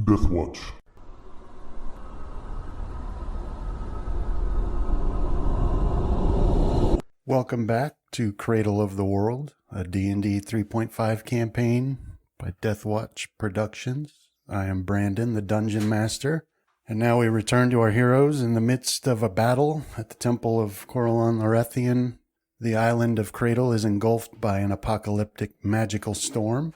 Death Watch. Welcome back to Cradle of the World, a D&D 3.5 campaign by Death Watch Productions. I am Brandon, the Dungeon Master, and now we return to our heroes in the midst of a battle at the Temple of Corellon Larethian. The Island of Cradle is engulfed by an apocalyptic magical storm.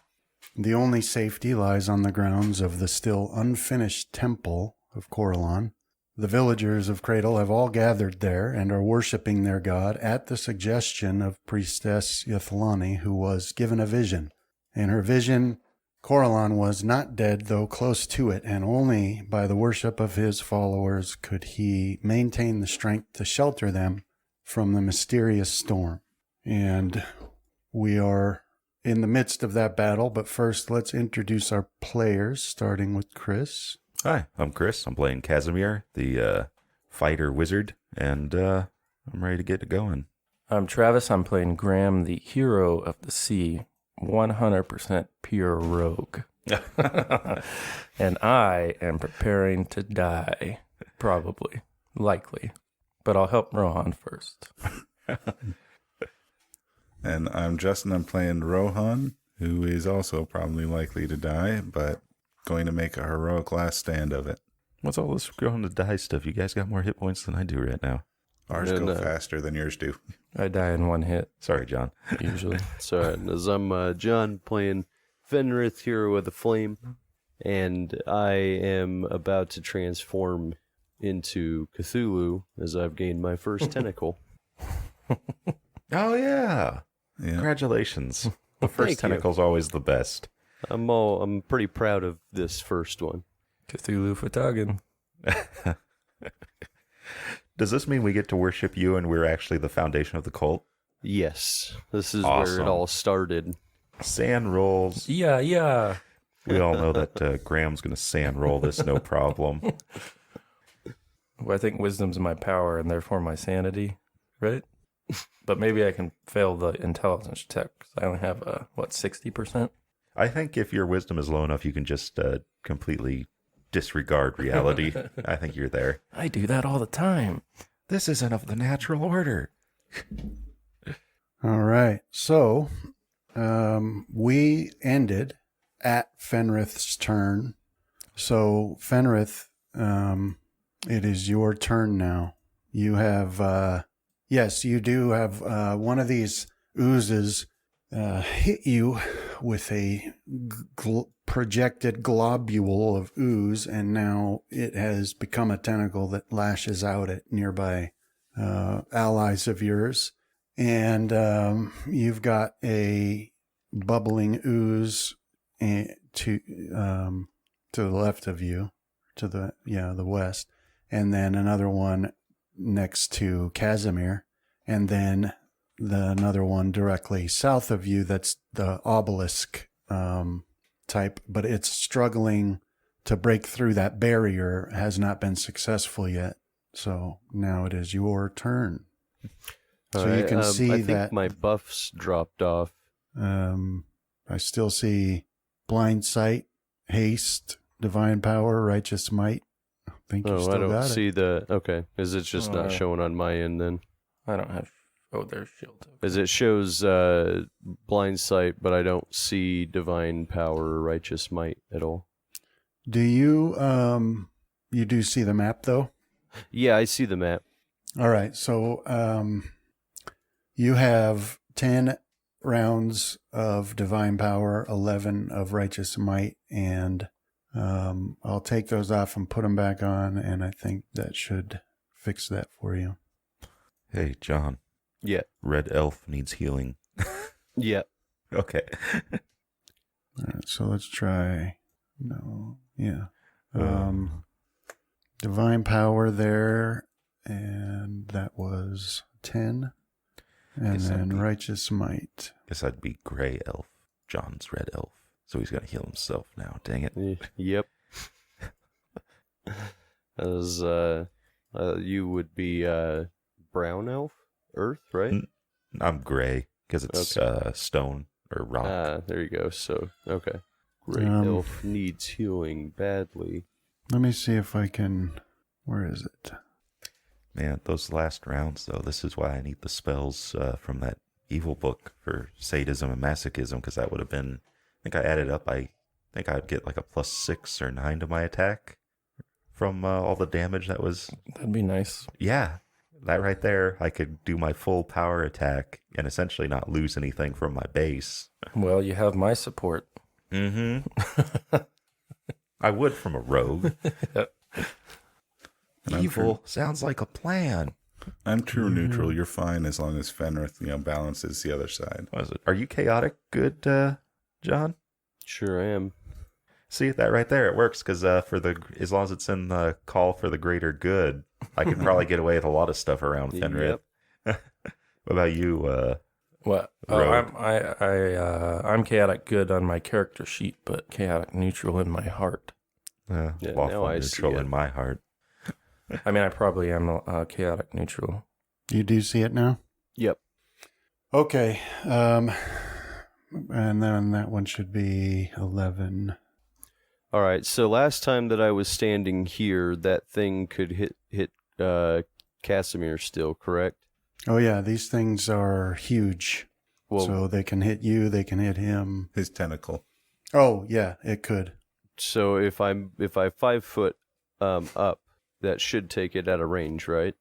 The only safety lies on the grounds of the still unfinished Temple of Corellon. The villagers of Cradle have all gathered there and are worshipping their god at the suggestion of Priestess Yathlani, who was given a vision. In her vision, Corellon was not dead, though close to it, and only by the worship of his followers could he maintain the strength to shelter them from the mysterious storm. And we are in the midst of that battle, but first let's introduce our players, starting with Chris. Hi, I'm Chris. I'm playing Casimir, the fighter wizard, and I'm ready to get it going. I'm Travis. I'm playing Graham, the hero of the sea, 100% pure rogue. And I am preparing to die, probably, likely, but I'll help Rohan first. And I'm Justin. I'm playing Rohan, who is also probably likely to die, but going to make a heroic last stand of it. What's all this going to die stuff? You guys got more hit points than I do right now. Ours go faster than yours do. I die in one hit, Sorry, John. usually. So as I'm John playing Fenrith, hero of the flame, and I am about to transform into Cthulhu as I've gained my first tentacle. Oh, yeah. Yeah. Congratulations. The first Thank you. tentacle's always the best. I'm pretty proud of this first one. Cthulhu Fatagan. Does this mean we get to worship you and we're actually the foundation of the cult? Yes, this is where Awesome. it all started. Sand rolls. Yeah. We all know that Graham's going to sand roll this, no problem. Well, I think wisdom's my power and therefore my sanity, right? But maybe I can fail the intelligence check because I only have, 60%? I think if your wisdom is low enough, you can just completely disregard reality. I think you're there. I do that all the time. This isn't of the natural order. All right, so we ended at Fenrith's turn. So Fenrith, it is your turn now. You have, yes, you do have one of these oozes hit you with a projected globule of ooze, and now it has become a tentacle that lashes out at nearby allies of yours. And you've got a bubbling ooze to the left of you, to the west, and then another one next to Casimir, and then another one directly south of you that's the obelisk type, but it's struggling to break through that barrier, has not been successful yet. So now it is your turn. So you can see I think that my buffs dropped off. I still see blind sight, haste, divine power, righteous might. I think you Oh, still I don't got see the... Okay, is it just not showing on my end then? I don't have... Oh, there's shield. As it shows blind sight, but I don't see divine power or righteous might at all. Do you you do see the map though? Yeah, I see the map. All right, so you have 10 rounds of divine power, 11 of righteous might, and I'll take those off and put them back on, and I think that should fix that for you. Hey, John. Yeah. Red elf needs healing. Yeah. Okay. All right, so let's try. No, yeah. Divine power there, and that was 10. And Guess then I'd be- righteous might. Guess I'd be gray elf. John's red elf. So he's got to heal himself now. Dang it. Yep. As you would be brown elf, earth, right? I'm gray because it's stone or rock. There you go. So, okay. Great elf needs healing badly. Let me see if I can. Where is it? Man, those last rounds, though, this is why I need the spells from that evil book for sadism and masochism, because that would have been, I think I added up, I think I'd get like a +6 or 9 to my attack from all the damage that was. That'd be nice. Yeah, that right there, I could do my full power attack and essentially not lose anything from my base. Well, you have my support. Mm-hmm. I would from a rogue. Evil sounds like a plan. I'm true neutral. You're fine as long as Fenrith, balances the other side. What is it? Are you chaotic good, John? Sure am. See, that right there, it works, because as long as it's in the call for the greater good, I could probably get away with a lot of stuff around Fenrir. Yep. What about you, What? Rogue? I'm chaotic good on my character sheet, but chaotic neutral in my heart. Yeah, lawful now I see neutral it. in my heart? I mean, I probably am chaotic neutral. You do see it now? Yep. Okay. And then that one should be 11. All right. So last time that I was standing here, that thing could hit Casimir still, correct? Oh, yeah. These things are huge. Well, So they can hit you, they can hit him. His tentacle. Oh, yeah, it could. so if I 5 foot up, that should take it out of range, right?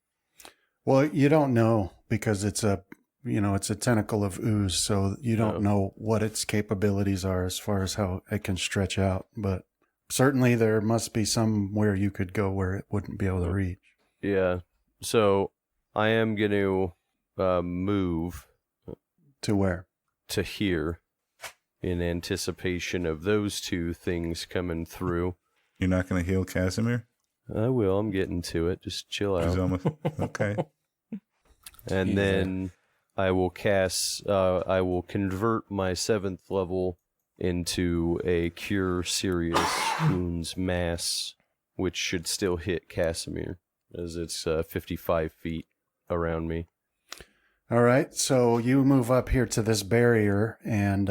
Well, you don't know because it's a tentacle of ooze, so you don't know what its capabilities are as far as how it can stretch out. But certainly there must be somewhere you could go where it wouldn't be able to reach. Yeah. So I am going to move To where? to here in anticipation of those two things coming through. You're not going to heal Casimir? I will. I'm getting to it. Just chill He's out. almost okay. And then I will I will convert my 7th level into a Cure Serious Wounds Mass, which should still hit Casimir, as it's 55 feet around me. All right, so you move up here to this barrier, and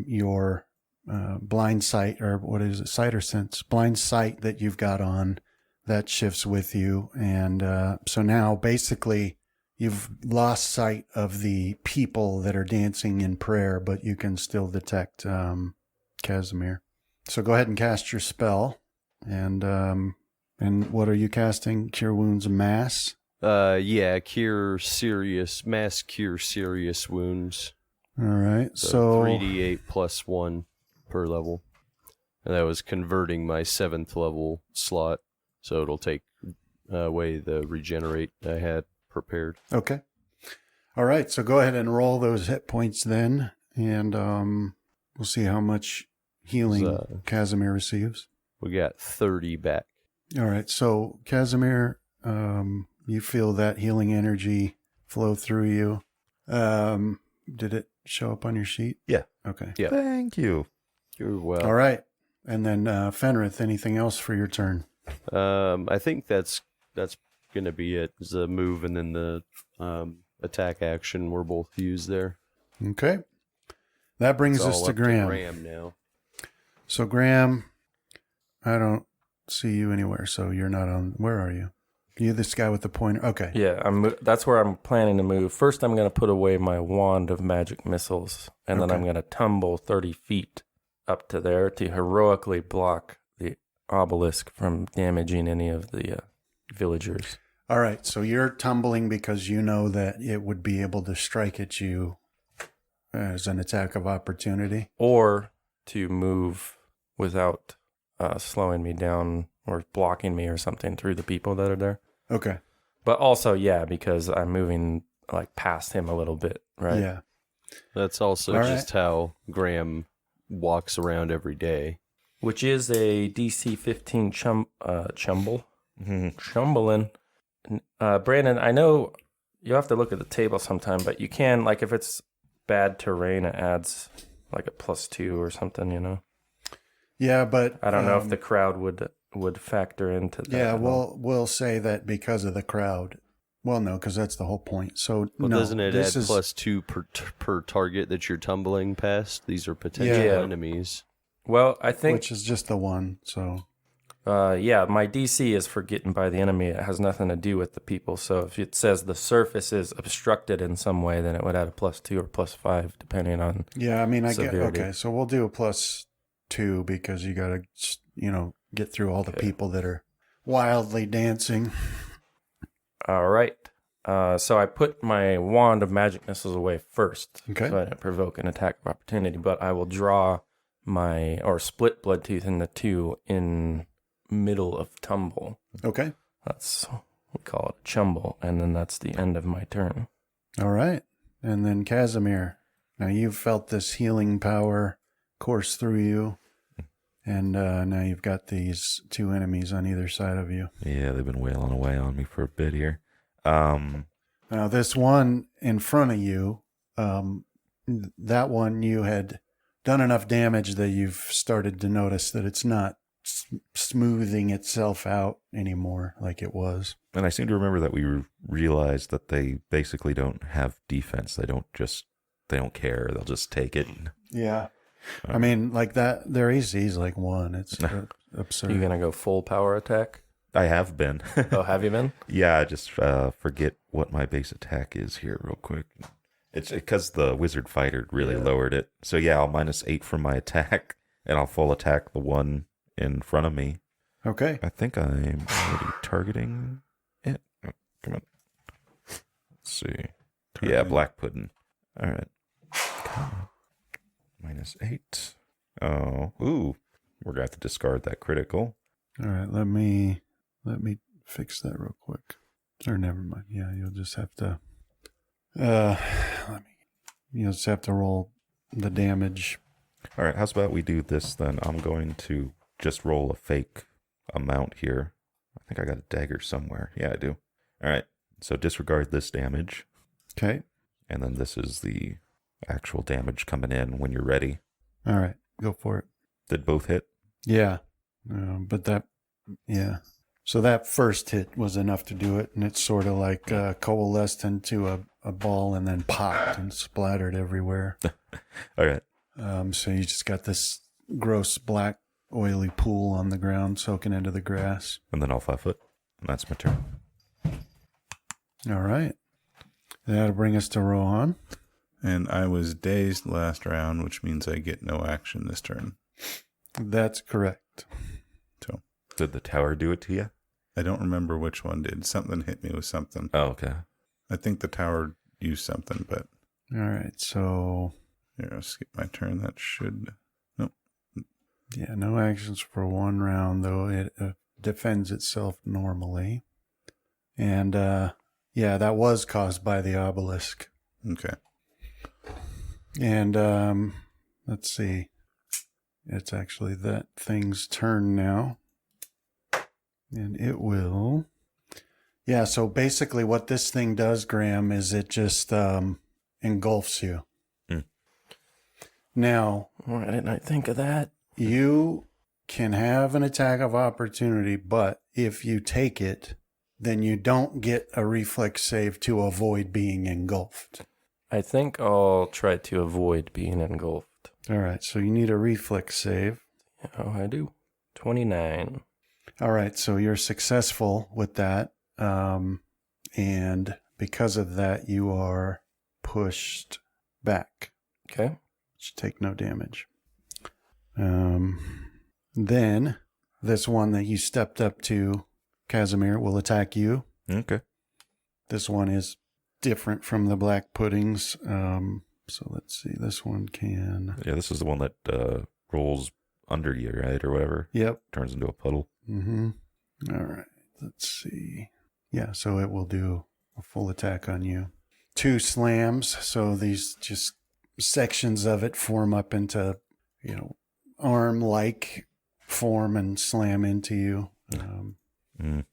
your blind sight, or what is it, sight or sense? Blind sight that you've got on, that shifts with you. And so now basically you've lost sight of the people that are dancing in prayer, but you can still detect Casimir. So go ahead and cast your spell. And what are you casting? Cure Wounds Mass? Yeah, Mass Cure Serious Wounds. All right, so 3d8 plus 1 per level. And that was converting my 7th level slot, so it'll take away the regenerate I had prepared. Okay. All right, so go ahead and roll those hit points then, and we'll see how much healing Casimir receives. We got 30 back. All right, so Casimir, you feel that healing energy flow through you. Did it show up on your sheet? Yeah. Okay. Yeah. Thank you. You're well. All right, and then Fenrith, anything else for your turn? I think that's gonna be it. Is the move and then the attack action were both used there. Okay. That brings It's us all to up Graham. Graham now. So Graham, I don't see you anywhere, so you're not on. Where are you? You this guy with the pointer? Okay. Yeah, that's where I'm planning to move. First, I'm going to put away my wand of magic missiles, and then Okay. I'm going to tumble 30 feet up to there to heroically block the obelisk from damaging any of the villagers. All right, so you're tumbling because you know that it would be able to strike at you as an attack of opportunity. Or to move without slowing me down or blocking me or something through the people that are there. Okay. But also, yeah, because I'm moving like past him a little bit, right? Yeah. That's also All just how Graham walks around every day. Which is a DC 15 chumble. Chumbling. Brandon, I know you have to look at the table sometime, but you can, like, if it's bad terrain, it adds like a +2 or something, you know? Yeah, but I don't know if the crowd would factor into that. Yeah, at all. we'll say that because of the crowd. Well, no, because that's the whole point. So Well, no, doesn't it this add is +2 per target that you're tumbling past? These are potential Yeah. enemies. Well, I think which is just the one. So yeah, my DC is for getting by the enemy. It has nothing to do with the people. So if it says the surface is obstructed in some way, then it would add a +2 or +5, depending on. yeah, I mean, I get Severity. okay. So we'll do a +2 because you got to, get through all the people that are wildly dancing. All right. So I put my wand of magic missiles away first, Okay. so I don't provoke an attack of opportunity. But I will draw or split blood tooth into 2 in middle of tumble. Okay. We call it a chumble, and then that's the end of my turn. All right. And then Casimir. Now you've felt this healing power course through you. And now you've got these 2 enemies on either side of you. Yeah, they've been wailing away on me for a bit here. Now this one in front of you, that one you had done enough damage that you've started to notice that it's not smoothing itself out anymore like it was. And I seem to remember that we realized that they basically don't have defense. They don't care. They'll just take it. Yeah. I mean, like that, their AC is like 1. It's absurd. You gonna go full power attack? I have been. Oh, have you been? Yeah, I just forget what my base attack is here real quick. It's because the wizard fighter really lowered it. So yeah, I'll -8 from my attack, and I'll full attack the one in front of me. Okay. I think I'm already targeting it. Oh, come on. Let's see. Yeah, black pudding. All right. -8. Oh, ooh. We're going to have to discard that critical. All right. Let me fix that real quick. Or never mind. Yeah, you'll just have to you'll just have to roll the damage. All right, how's about we do this then? I'm going to just roll a fake amount here. I think I got a dagger somewhere. Yeah, I do. All right, so disregard this damage. Okay. And then this is the actual damage coming in when you're ready. All right. Go for it. Did both hit? Yeah. Yeah. So that first hit was enough to do it, and it sort of like coalesced into a ball and then popped and splattered everywhere. All right. So you just got this gross black oily pool on the ground soaking into the grass. And then I'll 5-foot. And that's my turn. All right. That'll bring us to Rohan. And I was dazed last round, which means I get no action this turn. That's correct. So Did the tower do it to you? I don't remember which one did. Something hit me with something. Oh, okay. I think the tower used something, but All right. So, here, I'll skip my turn. That should... Nope. yeah, no actions for 1 round, though it defends itself normally. And, yeah, that was caused by the obelisk. Okay. And let's see. It's actually that thing's turn now. And it will... Yeah, so basically what this thing does, Graham, is it just engulfs you. Mm. Now... Why didn't I think of that? You can have an attack of opportunity, but if you take it, then you don't get a reflex save to avoid being engulfed. I think I'll try to avoid being engulfed. All right, so you need a reflex save. Oh, I do. 29. All right, so you're successful with that. And because of that, you are pushed back. Okay. Should take no damage. Then this one that you stepped up to, Casimir, will attack you. Okay. This one is different from the black puddings. So let's see. This one can... Yeah, this is the one that rolls under you, right? Or whatever. Yep. Turns into a puddle. Mm-hmm. All right. Let's see. Yeah, so it will do a full attack on you. 2 slams. So these just sections of it form up into, arm-like form and slam into you. All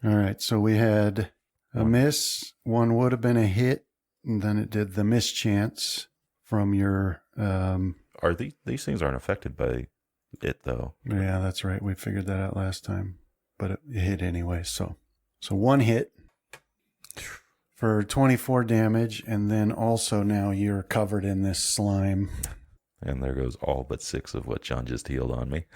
right. So we had a miss. One would have been a hit. And then it did the mischance from your... Are these things aren't affected by it, though? Yeah, that's right. We figured that out last time. But it hit anyway. So 1 hit for 24 damage. And then also now you're covered in this slime. And there goes all but 6 of what John just healed on me.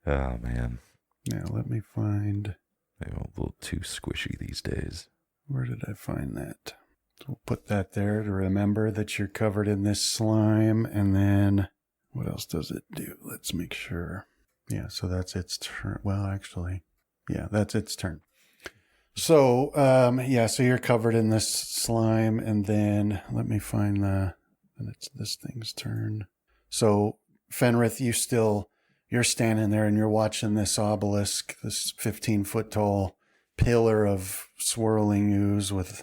Oh, man. Now let me find. They're a little too squishy these days. Where did I find that? So we'll put that there to remember that you're covered in this slime. And then what else does it do? Let's make sure. Yeah, so that's its turn. Well, actually, yeah, that's its turn. So, so you're covered in this slime. And then let me find and it's this thing's turn. So, Fenrith, you're standing there and you're watching this obelisk, this 15-foot tall pillar of swirling ooze with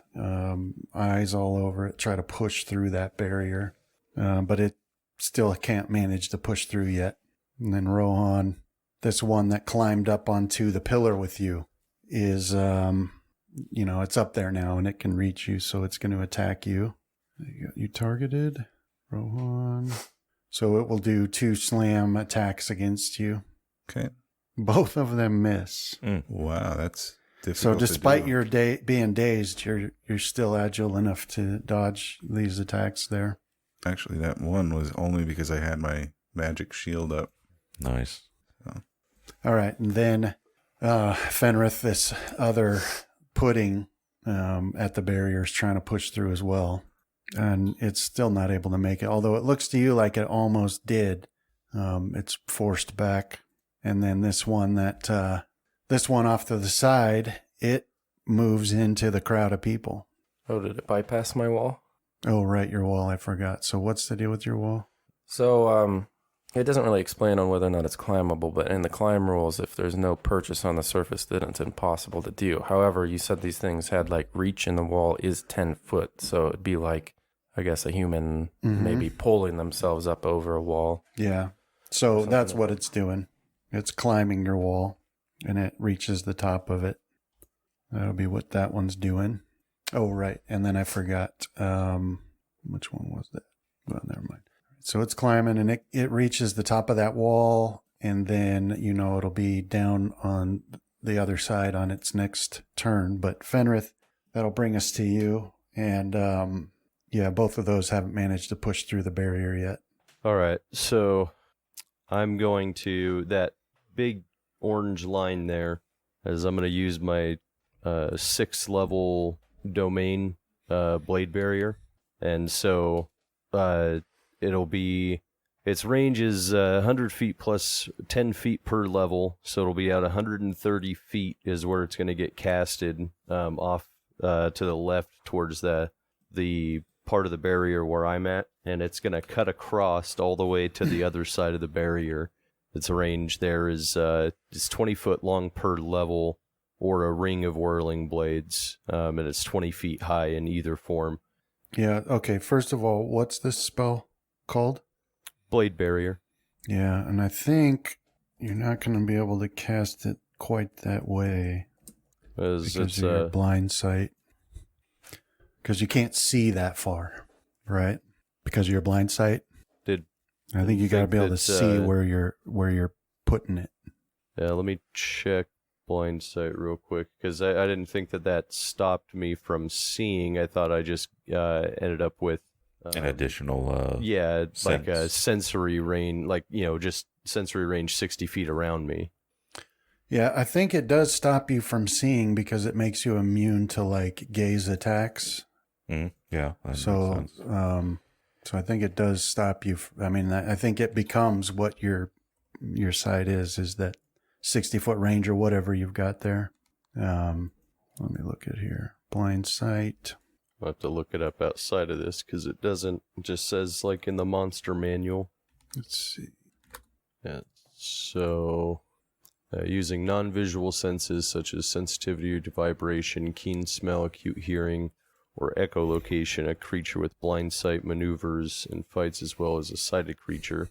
eyes all over it, try to push through that barrier. But it still can't manage to push through yet. And then Rohan, this one that climbed up onto the pillar with you, is, it's up there now and it can reach you, so it's going to attack you. You targeted, Rohan. So it will do 2 slam attacks against you. Okay. Both of them miss. Wow, that's difficult. So despite to do. your being dazed, you're still agile enough to dodge these attacks there. Actually, that one was only because I had my magic shield up. Nice. All right, and then Fenrith, this other pudding at the barrier, is trying to push through as well. And it's still not able to make it, although it looks to you like it almost did. It's forced back. And then this one off to the side, it moves into the crowd of people. Oh, did it bypass my wall? Oh, right, your wall, I forgot. So what's the deal with your wall? So, it doesn't really explain on whether or not it's climbable, but in the climb rules, if there's no purchase on the surface, then it's impossible to do. However, you said these things had, reach in the wall is 10 foot, so it'd be like, I guess, a human maybe pulling themselves up over a wall. Yeah. So that's what it's doing. It's climbing your wall, and it reaches the top of it. That'll be what that one's doing. Oh, right. And then I forgot. Which one was that? Well, never mind. So it's climbing, and it reaches the top of that wall, and then, it'll be down on the other side on its next turn. But Fenrith, that'll bring us to you. And, both of those haven't managed to push through the barrier yet. All right, so I'm going to that big orange line there, as I'm going to use my 6th level domain blade barrier, and so its range is 100 feet plus 10 feet per level, so it'll be at 130 feet is where it's going to get casted off to the left towards the part of the barrier where I'm at, and it's going to cut across all the way to the other side of the barrier. Its range there is 20 foot long per level, or a ring of whirling blades, and it's 20 feet high in either form. Yeah, okay. First of all, what's this spell called? Blade barrier. Yeah, and I think you're not going to be able to cast it quite that way because of your blind sight. Because you can't see that far, right? Because of your blind sight. I think you got to be able to see where you're putting it. Yeah, let me check blind sight real quick, because I didn't think that stopped me from seeing. I thought I just ended up with an additional sense. Like a sensory range, just sensory range 60 feet around me. Yeah, I think it does stop you from seeing because it makes you immune to gaze attacks. Yeah. So I think it does stop you. I think it becomes what your sight is that 60-foot range or whatever you've got there. Let me look at here. Blind sight. I'll have to look it up outside of this because it doesn't. It just says in the monster manual. Let's see. Yeah. So, using non-visual senses such as sensitivity to vibration, keen smell, acute hearing, or echolocation, a creature with blind sight maneuvers and fights as well as a sighted creature.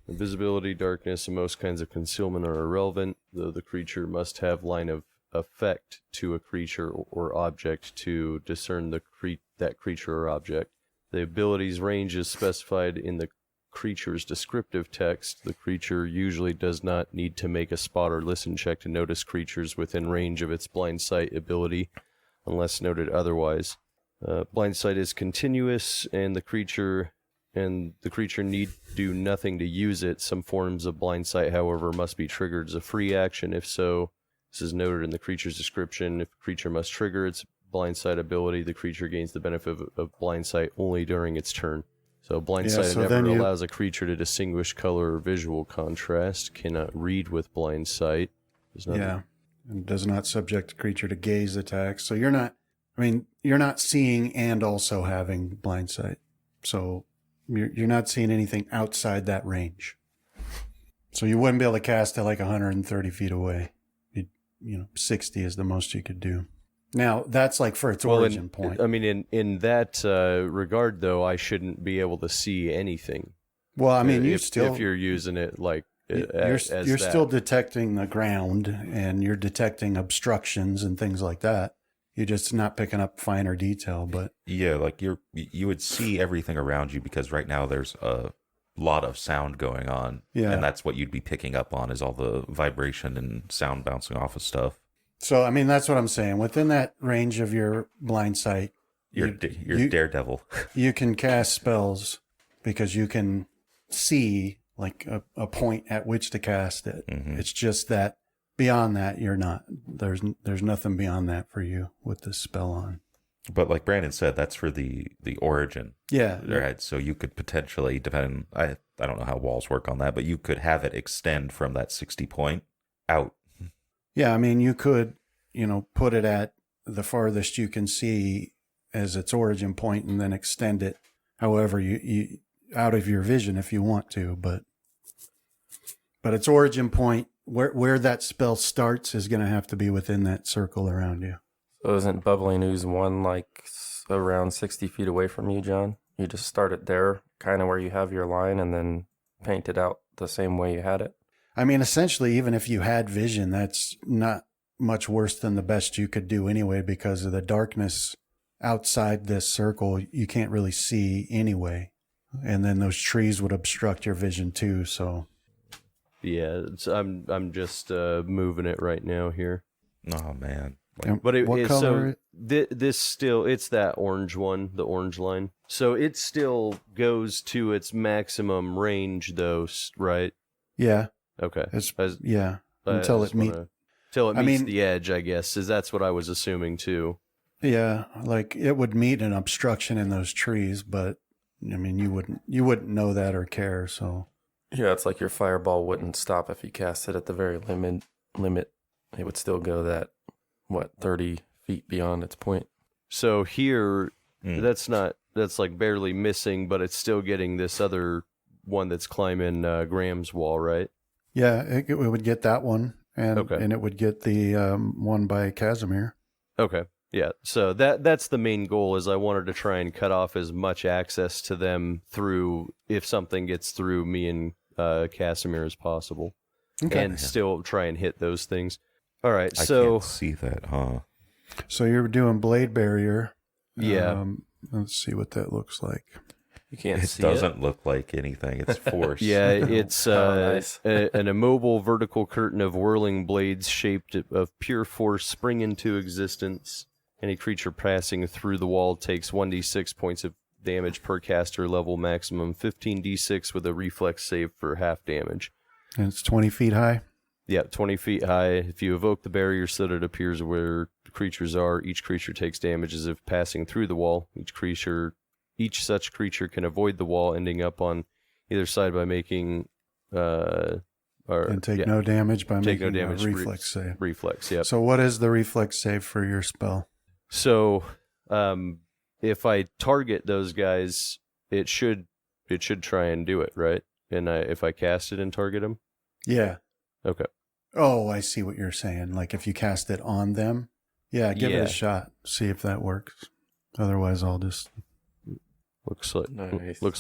Invisibility, darkness, and most kinds of concealment are irrelevant, though the creature must have line of effect to a creature or object to discern that creature or object. The ability's range is specified in the creature's descriptive text. The creature usually does not need to make a spot or listen check to notice creatures within range of its blind sight ability, unless noted otherwise. Blind sight is continuous, and the creature and the creature need do nothing to use it. Some forms of blind sight, however, must be triggered as a free action. If so, this is noted in the creature's description. If a creature must trigger its blind sight ability, the creature gains the benefit of blind sight only during its turn. So blind sight never allows a creature to distinguish color or visual contrast, cannot read with blind sight. And does not subject the creature to gaze attacks. So you're not seeing and also having blind sight. So you're not seeing anything outside that range. So you wouldn't be able to cast it like 130 feet away. 60 is the most you could do. Now, that's like for its origin point. I mean, in that regard, though, I shouldn't be able to see anything. Well, I mean, if you're using it like you're still detecting the ground, and you're detecting obstructions and things like that. You're just not picking up finer detail. But yeah, like you would see everything around you, because right now there's a lot of sound going on. Yeah, and that's what you'd be picking up on, is all the vibration and sound bouncing off of stuff. So, I mean, that's what I'm saying. Within that range of your blind sight, you're Daredevil. You can cast spells because you can see like a point at which to cast it. Mm-hmm. It's just that beyond that, you're not. There's nothing beyond that for you with this spell on. But like Brandon said, that's for the origin. Yeah. Right. So you could potentially, I don't know how walls work on that, but you could have it extend from that 60 point out. Yeah, I mean, you could, put it at the farthest you can see as its origin point and then extend it however you out of your vision if you want to, but its origin point, where that spell starts, is going to have to be within that circle around you. So isn't Bubbling Ooze 1 like around 60 feet away from you, John? You just start it there, kind of where you have your line, and then paint it out the same way you had it? I mean, essentially, even if you had vision, that's not much worse than the best you could do anyway, because of the darkness outside this circle. You can't really see anyway. And then those trees would obstruct your vision too, so. Yeah, I'm just moving it right now here. Oh, man. But what color? This still, it's that orange one, the orange line. So it still goes to its maximum range, though, right? Yeah. Okay. Until it meets the edge, I guess, is that's what I was assuming too. Yeah, like it would meet an obstruction in those trees, but I mean, you wouldn't know that or care. So yeah, it's like your fireball wouldn't stop if you cast it at the very limit. It would still go that 30 feet beyond its point. So here, that's like barely missing, but it's still getting this other one that's climbing Graham's wall, right? Yeah, it would get that one, and it would get the one by Casimir. Okay. Yeah, so that's the main goal, is I wanted to try and cut off as much access to them through, if something gets through me and Casimir as possible. Okay. And still try and hit those things. All right, I can't see that, huh? So you're doing Blade Barrier. Yeah. Let's see what that looks like. You can't see it. It doesn't look like anything. It's force. Yeah, it's nice. An immobile vertical curtain of whirling blades shaped of pure force spring into existence. Any creature passing through the wall takes 1d6 points of damage per caster level, maximum 15d6 with a reflex save for half damage. And it's 20 feet high? Yeah, 20 feet high. If you evoke the barrier so that it appears where the creatures are, each creature takes damage as if passing through the wall. Each such creature can avoid the wall, ending up on either side by making no damage by making a reflex save. Reflex, yeah. So what is the reflex save for your spell? So if I target those guys, it should try and do it, right? And if I cast it and target them? Yeah. Okay. Oh, I see what you're saying. Like if you cast it on them? Yeah, give it a shot. See if that works. Otherwise, I'll just... Looks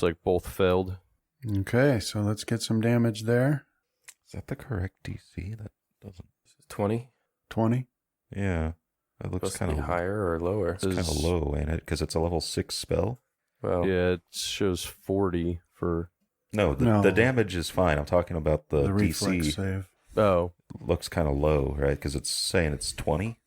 like both failed. Okay, so let's get some damage there. Is that the correct DC? That doesn't... 20? 20? Yeah. That looks kind of higher or lower. It's kind of low, ain't it? Because it's a level 6 spell. Well, yeah, it shows 40 for... No, the damage is fine. I'm talking about the reflex DC. Save. Oh. Looks kind of low, right? Because it's saying it's 20.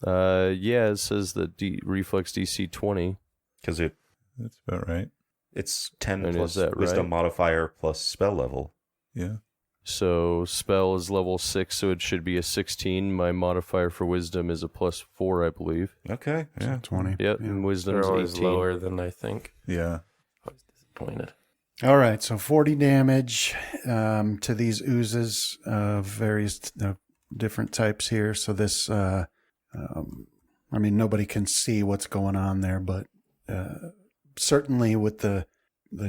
Yeah, it says the reflex DC 20. Because That's about right. It's 10 And plus is that wisdom right? modifier plus spell level. Yeah. So spell is level 6, so it should be a 16. My modifier for wisdom is a +4, I believe. Okay, yeah. 20. Yep, Yeah. and They're wisdom's always 18. lower than I think. Yeah. I was disappointed. All right, so 40 damage to these oozes of various different types here. So this, I mean, nobody can see what's going on there, but certainly with the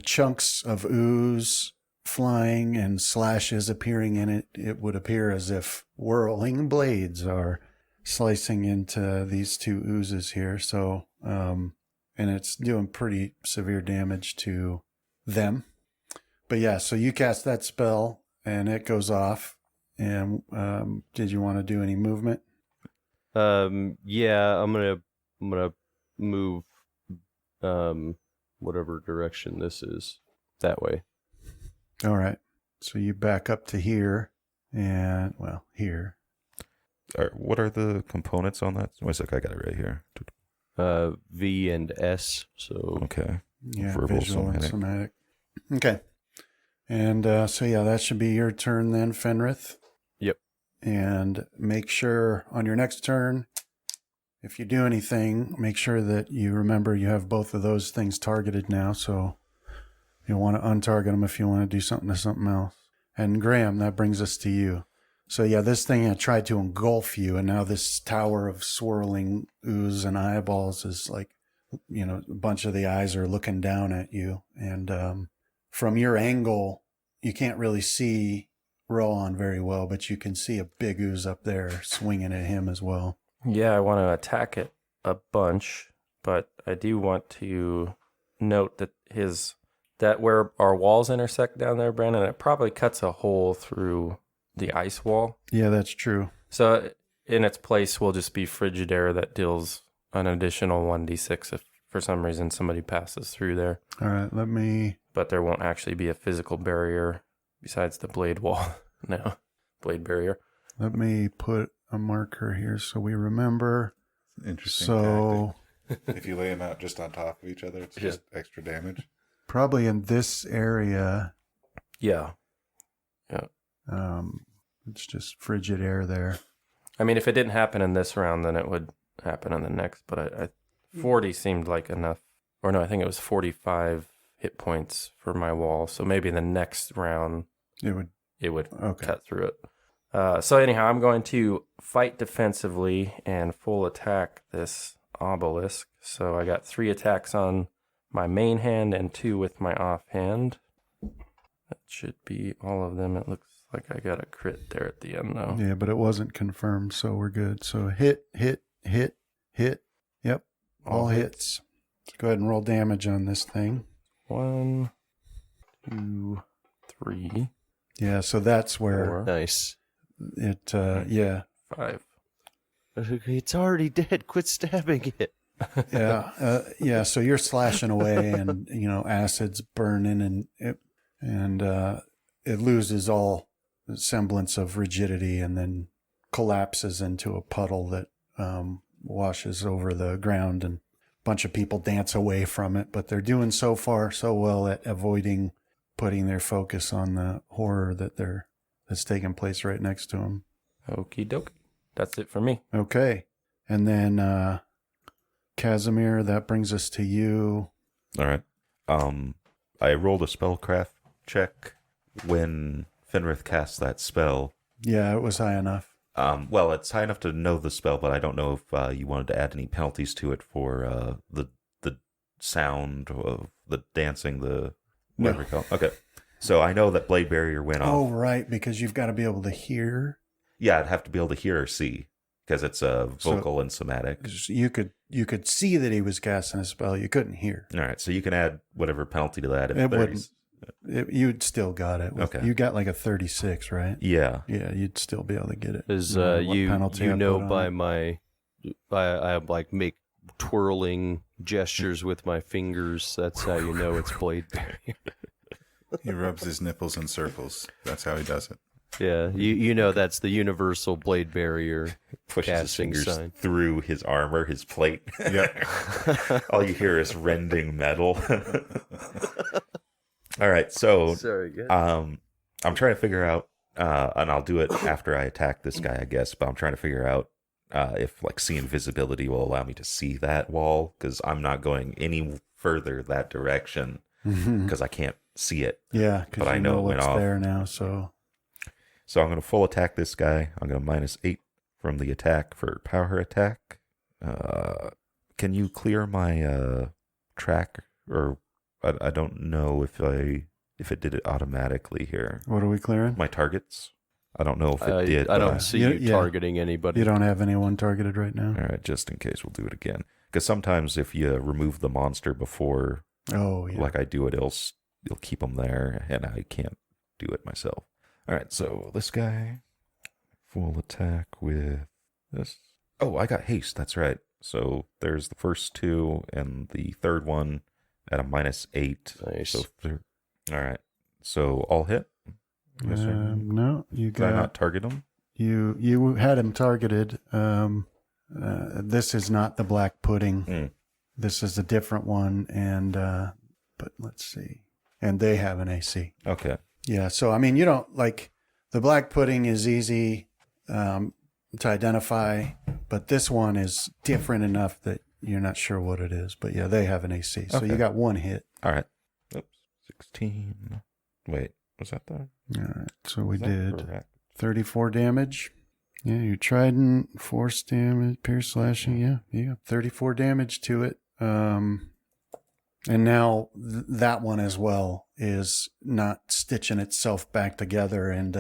chunks of ooze flying and slashes appearing in it, it would appear as if whirling blades are slicing into these two oozes here. So, and it's doing pretty severe damage to them. But yeah, so you cast that spell and it goes off. And did you want to do any movement? Yeah, I'm gonna move whatever direction this is. That way. All right. So you back up to here and, well, here. What are the components on that? Wait a sec, I got it right here. V and S. So Okay. Yeah, Verbal, visual and somatic. somatic. Okay. And so, yeah, that should be your turn then, Fenrith. Yep. And make sure on your next turn, if you do anything, make sure that you remember you have both of those things targeted now. So you'll want to untarget them if you want to do something to something else. And Graham, that brings us to you. So yeah, this thing had tried to engulf you, and now this tower of swirling ooze and eyeballs is like, you know, a bunch of the eyes are looking down at you. And from your angle, you can't really see Rohan very well, but you can see a big ooze up there swinging at him as well. Yeah, I want to attack it a bunch, but I do want to note that where our walls intersect down there, Brandon, it probably cuts a hole through the ice wall. Yeah, that's true. So in its place will just be frigid air that deals an additional 1d6 if for some reason somebody passes through there. All right, let me... But there won't actually be a physical barrier besides the blade wall. No, blade barrier. Let me put a marker here so we remember. Interesting So tactic. If you lay them out just on top of each other, it's just extra damage. probably in this area, Yeah. it's just frigid air there. I mean, if it didn't happen in this round, then it would happen in the next. But I 40 seemed like enough. Or no, I think it was 45 hit points for my wall. So maybe in the next round, It would... it would Okay. cut through it. So anyhow, I'm going to fight defensively and full attack this obelisk. So I got 3 attacks on my main hand and 2 with my offhand. That should be all of them. It looks like I got a crit there at the end, though. Yeah, but it wasn't confirmed, so we're good. So hit. Yep, all hits. Let's go ahead and roll damage on this thing. 1, 2, 3, Yeah, so that's where 4, nice. it, yeah. 5. It's already dead. Quit stabbing it. Yeah, so you're slashing away and, you know, acid's burning and it loses all semblance of rigidity and then collapses into a puddle that washes over the ground, and a bunch of people dance away from it, but they're doing so far so well at avoiding putting their focus on the horror that's taking place right next to them. Okie dokie. That's it for me. Okay. And then Casimir, that brings us to you. All right. I rolled a spellcraft check when Fenrith cast that spell. Yeah, it was high enough. Well, it's high enough to know the spell, but I don't know if you wanted to add any penalties to it for the sound of the dancing, the whatever you call it. Okay. So I know that blade barrier went Oh, off. right, because you've got to be able to hear. Yeah, I'd have to be able to hear or see because it's vocal and somatic. You could see that he was casting a spell. You couldn't hear. All right, so you can add whatever penalty to that. If It there's- You'd still got it. Okay. You got like a 36, right? Yeah. Yeah, you'd still be able to get it. As No matter what penalty I put on by it. I like make twirling gestures with my fingers. That's how you know it's blade barrier. He rubs his nipples in circles. That's how he does it. Yeah, you know that's the universal blade barrier Pushes his casting fingers sign. through his armor, his plate. Yep. All you hear is rending metal. All right, so Sorry, good. I'm trying to figure out, and I'll do it after I attack this guy, I guess. But I'm trying to figure out if like see invisibility will allow me to see that wall, because I'm not going any further that direction because I can't see it. Yeah, But because I you know know it went what's off. there now. So So I'm going to full attack this guy. I'm going to -8 from the attack for power attack. Can you clear my track? Or I don't know if it did it automatically here. what are we clearing? My targets. I don't know if it did. I but don't see Yeah, you yeah. targeting anybody. You don't have anyone targeted right now. All right, just in case, we'll do it again. Because sometimes if you remove the monster before, Oh, yeah. like I do it, it'll keep them there, and I can't do it myself. All right, so this guy, full attack with this. Oh, I got haste. That's right. So there's the first two, and the third one at a -8. Nice. So all right. So all hit. Yes, sir. No, you Did I got not target him? you had him targeted. This is not the black pudding. Mm. This is a different one, and but let's see. And they have an AC. Okay. Yeah, so I mean, you don't like the black pudding is easy to identify, but this one is different enough that you're not sure what it is. But yeah, they have an AC, so Okay. you got one hit. All right. Oops. 16. Wait, was that the? All right, so we is that did correct? 34 damage. Yeah, your trident, force damage, pierce slashing. Yeah, you got 34 damage to it. And now that one as well is not stitching itself back together. And,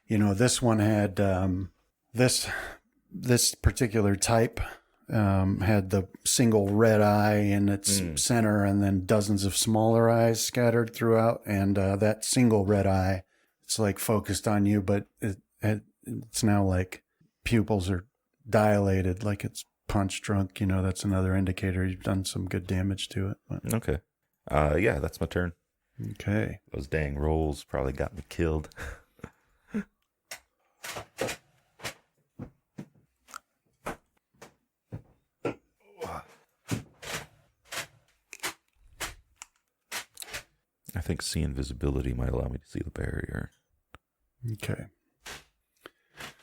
this one had, this particular type, had the single red eye in its center and then dozens of smaller eyes scattered throughout. And, that single red eye, it's like focused on you, but it's now like pupils are dilated, like it's punch drunk. That's another indicator you've done some good damage to it. But, Okay. Yeah, that's my turn. okay. Those dang rolls probably got me killed. I think see invisibility might allow me to see the barrier. Okay.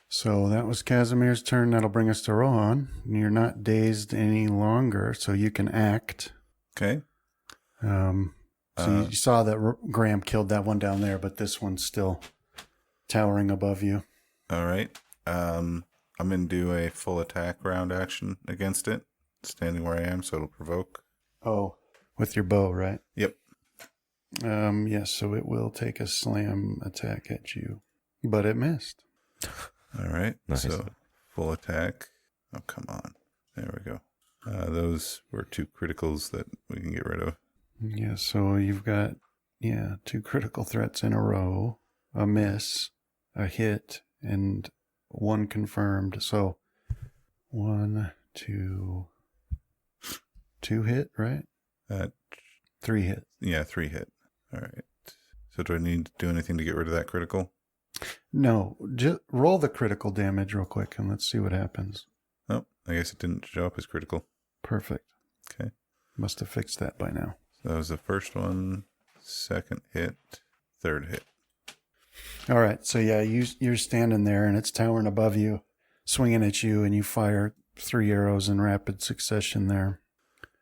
So that was Casimir's turn. That'll bring us to Rohan. You're not dazed any longer, so you can act. Okay. So you saw that Graham killed that one down there, but this one's still towering above you. All right. I'm going to do a full attack round action against it, standing where I am, so it'll provoke. Oh, with your bow, right? Yep. Yes, so it will take a slam attack at you, but it missed. All right. Nice. So full attack. Oh, come on. There we go. Those were 2 criticals that we can get rid of. Yeah, so you've got, 2 critical threats in a row, a miss, a hit, and 1 confirmed. So 1, 2 hit, right? 3 hit. Yeah, 3 hit. All right. So do I need to do anything to get rid of that critical? No, just roll the critical damage real quick and let's see what happens. Oh, I guess it didn't show up as critical. Perfect. Okay. Must have fixed that by now. So that was the first one, second hit, third hit. All right, so yeah, you're standing there and it's towering above you, swinging at you, and you fire 3 arrows in rapid succession there.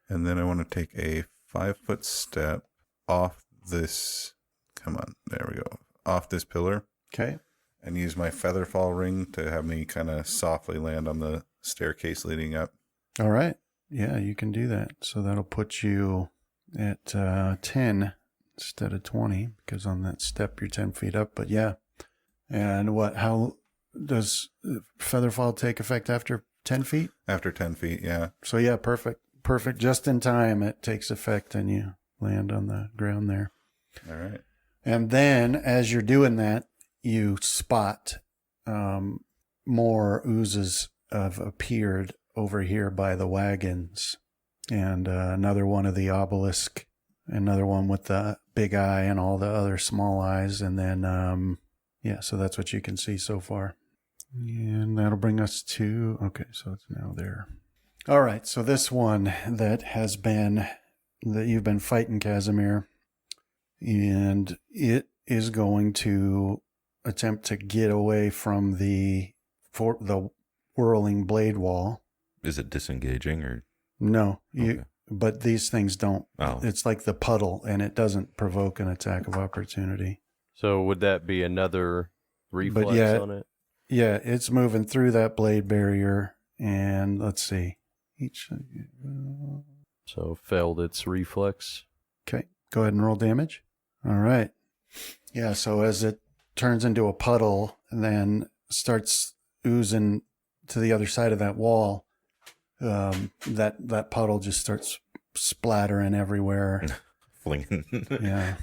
And then I want to take a 5-foot step off this. Come on, there we go. Off this pillar. Okay. And use my featherfall ring to have me kind of softly land on the staircase leading up. All right. Yeah, you can do that. So that'll put you at 10 instead of 20, because on that step you're 10 feet up. But yeah. And how does featherfall take effect after 10 feet? After 10 feet, yeah. So yeah, perfect. Perfect. Just in time it takes effect and you land on the ground there. All right. And then as you're doing that, you spot more oozes have appeared over here by the wagons. And another one of the obelisk, another one with the big eye and all the other small eyes. And then, Yeah, so that's what you can see so far. And that'll bring us to, okay, so it's now there. All right, so this one that you've been fighting, Casimir, and it is going to attempt to get away from the whirling blade wall. Is it disengaging or? No, Okay. but these things don't. Oh. It's like the puddle, and it doesn't provoke an attack of opportunity. So would that be another reflex yeah, on it? Yeah, it's moving through that blade barrier, and let's see. So failed its reflex. Okay, go ahead and roll damage. All right. Yeah, so as it turns into a puddle and then starts oozing to the other side of that wall, that puddle just starts splattering everywhere. Flinging. Yeah,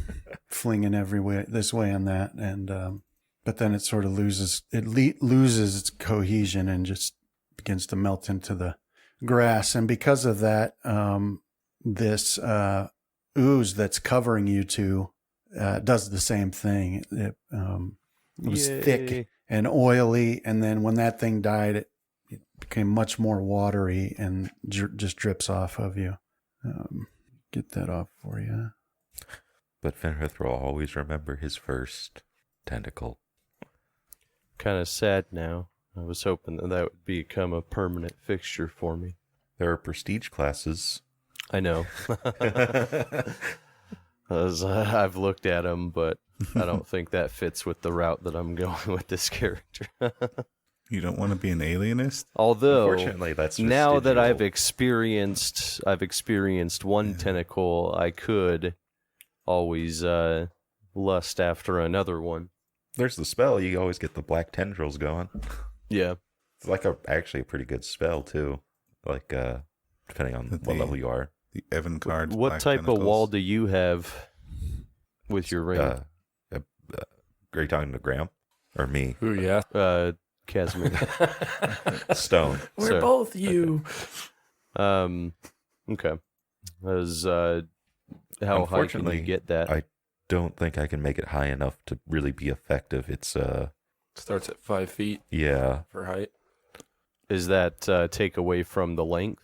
flinging everywhere, this way and that, and but then it sort of loses its cohesion and just begins to melt into the grass. And because of that, this ooze that's covering you two does the same thing. It was Yay. thick and oily, and then when that thing died, it became much more watery and just drips off of you. Get that off for you. But Fenrith will always remember his first tentacle. Kind of sad now. I was hoping that would become a permanent fixture for me. There are prestige classes. I know. I've looked at them, but I don't think that fits with the route that I'm going with this character. You don't want to be an alienist? Although, Unfortunately, that's now that vestigial. I've experienced one tentacle, I could always lust after another one. There's the spell. You always get the black tendrils going. Yeah. It's like actually a pretty good spell too. Like depending on what level you are. The Evan card. What black type tentacles. of wall do you have with your ring? Are you talking to Graham or me? Ooh, yeah. Casimir. Stone. We're Sorry. both you. Okay. As how high can you Unfortunately, get that? I don't think I can make it high enough to really be effective. It's Starts at 5 feet yeah. for height. Is that take away from the length?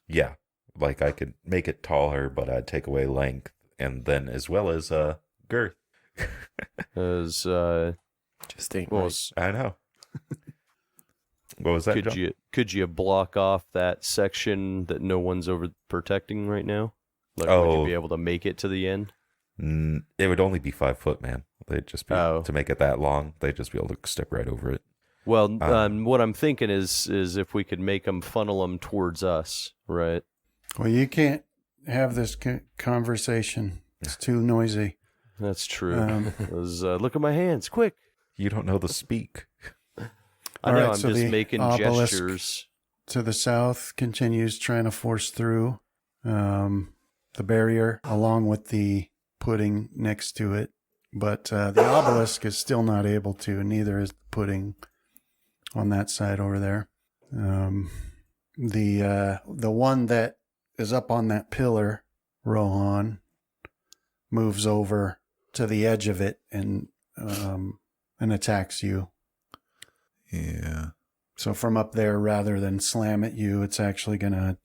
Yeah. Like I could make it taller, but I'd take away length and then as well as girth. As Just ain't well, right. I know. What was that, John? could you block off that section that no one's over protecting right now? Like, would you be able to make it to the end? It would only be 5 foot, man. They'd just be to make it that long. They'd just be able to step right over it. Well, what I'm thinking is if we could make them funnel them towards us, right? Well, you can't have this conversation. It's too noisy. That's true. Look at my hands, quick! You don't know the speak. I All know. right, I'm so just the making obelisk gestures. to the south continues trying to force through the barrier along with the pudding next to it. But the obelisk is still not able to, and neither is the pudding on that side over there. The one that is up on that pillar, Rohan, moves over to the edge of it and attacks you. Yeah. So from up there, rather than slam at you, it's actually going to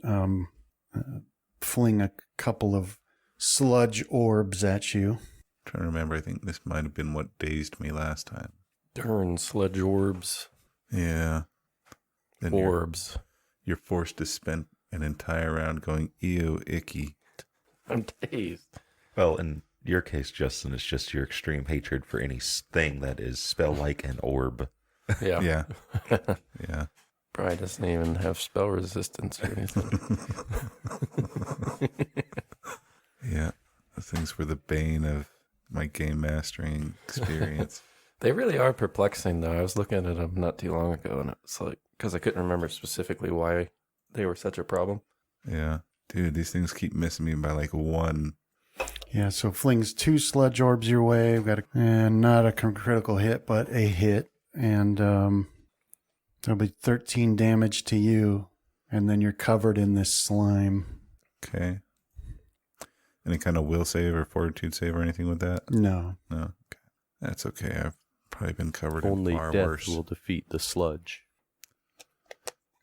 fling a couple of sludge orbs at you. Trying to remember, I think this might have been what dazed me last time. Darn sludge orbs. Yeah. Then Orbs. You're forced to spend an entire round going, ew, icky. I'm dazed. Well, in your case, Justin, it's just your extreme hatred for any thing that is spell-like an orb. Yeah. Yeah. Yeah. Probably doesn't even have spell resistance or anything. Yeah. Those things were the bane of my game mastering experience. They really are perplexing, though. I was looking at them not too long ago, and it's like, because I couldn't remember specifically why they were such a problem. Yeah. Dude, these things keep missing me by like 1. Yeah, so flings 2 sludge orbs your way. We've got not a critical hit, but a hit. And there'll be 13 damage to you. And then you're covered in this slime. Okay. Any kind of will save or fortitude save or anything with that? No. No. Okay. That's okay. I've Probably been covered Only in far death worse. will defeat the sludge.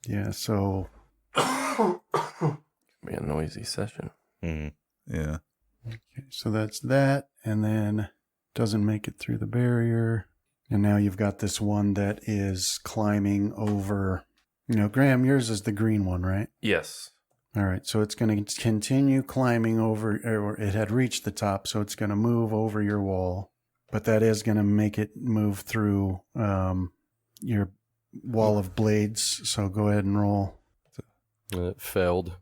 Yeah, so Be a noisy session. Mhm. Yeah. so that's that, and then doesn't make it through the barrier. And now you've got this one that is climbing over. Graham, yours is the green one, right? Yes. All right, so it's going to continue climbing over, or it had reached the top, so it's going to move over your wall. But that is going to make it move through your wall of blades. So go ahead and roll. It failed.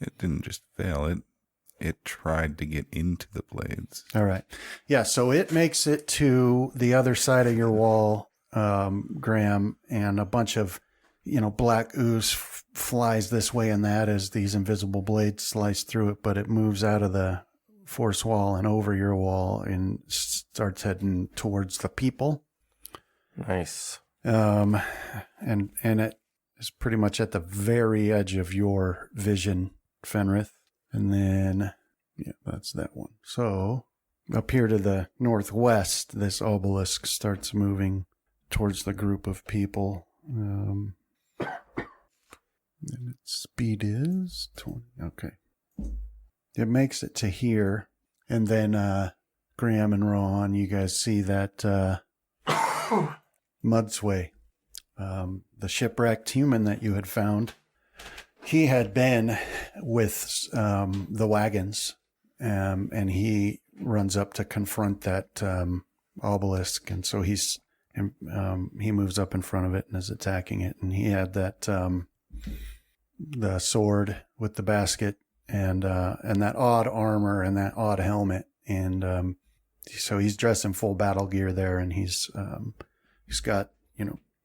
It didn't just fail. It tried to get into the blades. All right. Yeah, so it makes it to the other side of your wall, Graham, and a bunch of, black ooze flies this way and that as these invisible blades slice through it, but it moves out of the force wall and over your wall and starts heading towards the people. Nice. And it is pretty much at the very edge of your vision, Fenrith. And then, yeah, that's that one. So up here to the northwest, this obelisk starts moving towards the group of people. And its speed is 20. Okay. It makes it to here. And then Graham and Ron, you guys see that Mudsway, the shipwrecked human that you had found. He had been with the wagons, and he runs up to confront that obelisk, and so he moves up in front of it and is attacking it. And he had that the sword with the basket and that odd armor and that odd helmet, and so he's dressed in full battle gear there, and he's got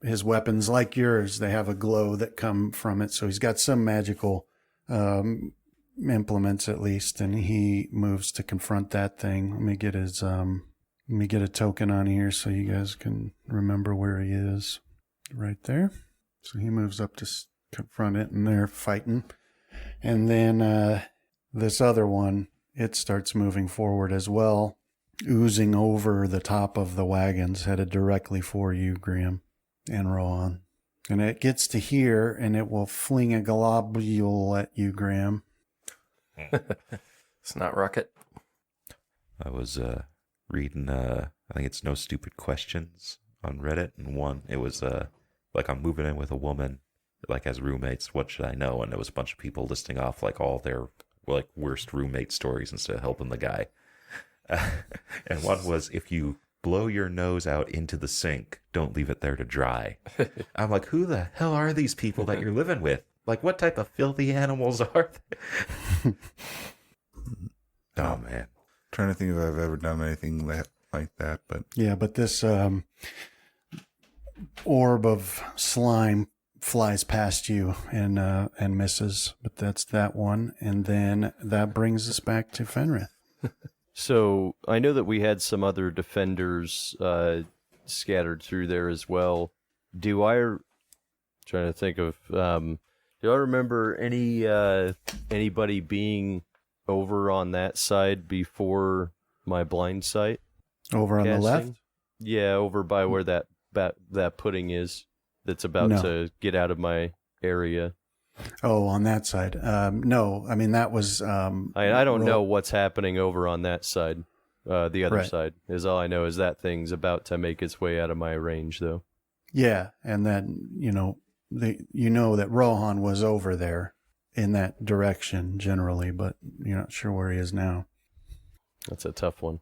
his weapons, like yours, they have a glow that come from it. So he's got some magical implements at least, and he moves to confront that thing. Let me get a token on here so you guys can remember where he is. Right there. So he moves up to confront it, and they're fighting. And then this other one, it starts moving forward as well, oozing over the top of the wagons, headed directly for you, Graham and Rowan. And it gets to here, and it will fling a globule at you, Graham. It's not rocket. I was reading, I think it's No Stupid Questions on Reddit, and one, it was like, I'm moving in with a woman, like, as roommates, what should I know? And there was a bunch of people listing off, like, all their, like, worst roommate stories instead of helping the guy. And one was, if you blow your nose out into the sink, don't leave it there to dry. I'm like, who the hell are these people that you're living with? Like, what type of filthy animals are they? Oh, man. Trying to think if I've ever done anything like that, but Yeah, but this orb of slime flies past you and misses. But that's that one. And then that brings us back to Fenrith. So I know that we had some other defenders scattered through there as well. Trying to think of, do I remember anybody being over on that side before my blind sight? Over on the left? casting? Yeah, over by where that pudding is. That's about No. to get out of my area. Oh, on that side. No, I mean, that was... I don't know what's happening over on that side. The other Right. side is all I know is that thing's about to make its way out of my range, though. Yeah, and then, that Rohan was over there in that direction generally, but you're not sure where he is now. That's a tough one.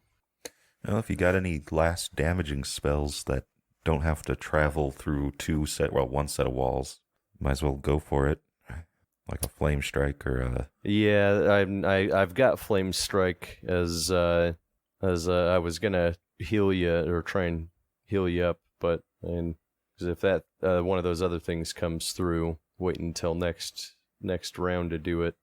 Well, if you got any last damaging spells that don't have to travel through one set of walls, might as well go for it. Like a flame strike or a... Yeah, I've got flame strike as I was gonna heal you or try and heal you up, but because if that one of those other things comes through, wait until next round to do it.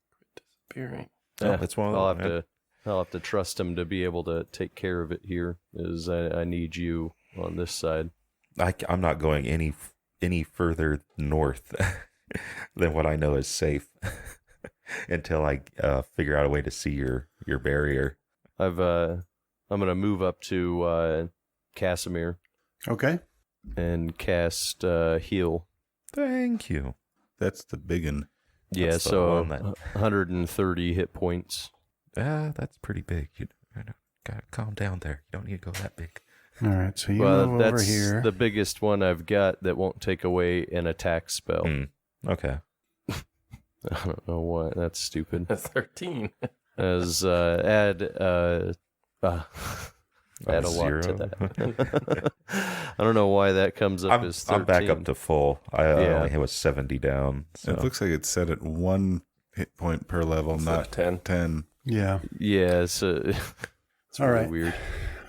Disappearing. Oh, that's one of them. I'll have to trust him to be able to take care of it here, as I need you on this side. I'm not going any further north than what I know is safe until I figure out a way to see your barrier. I'm gonna move up to Casimir Okay. and cast heal. Thank you. That's the big one. Yeah, That's the so one that- 130 hit points. That's pretty big. You gotta calm down there. You don't need to go that big. All right. So you Well, move that's over here. the biggest one I've got that won't take away an attack spell. Okay. I don't know why. That's stupid. 13. As add a lot Zero. to that. I don't know why that comes up as 13. I'm back up to full. I only was 70 down. So. It looks like it's set at 1 hit point per level, not 10. 10. Yeah. Yeah, it's All really right. weird.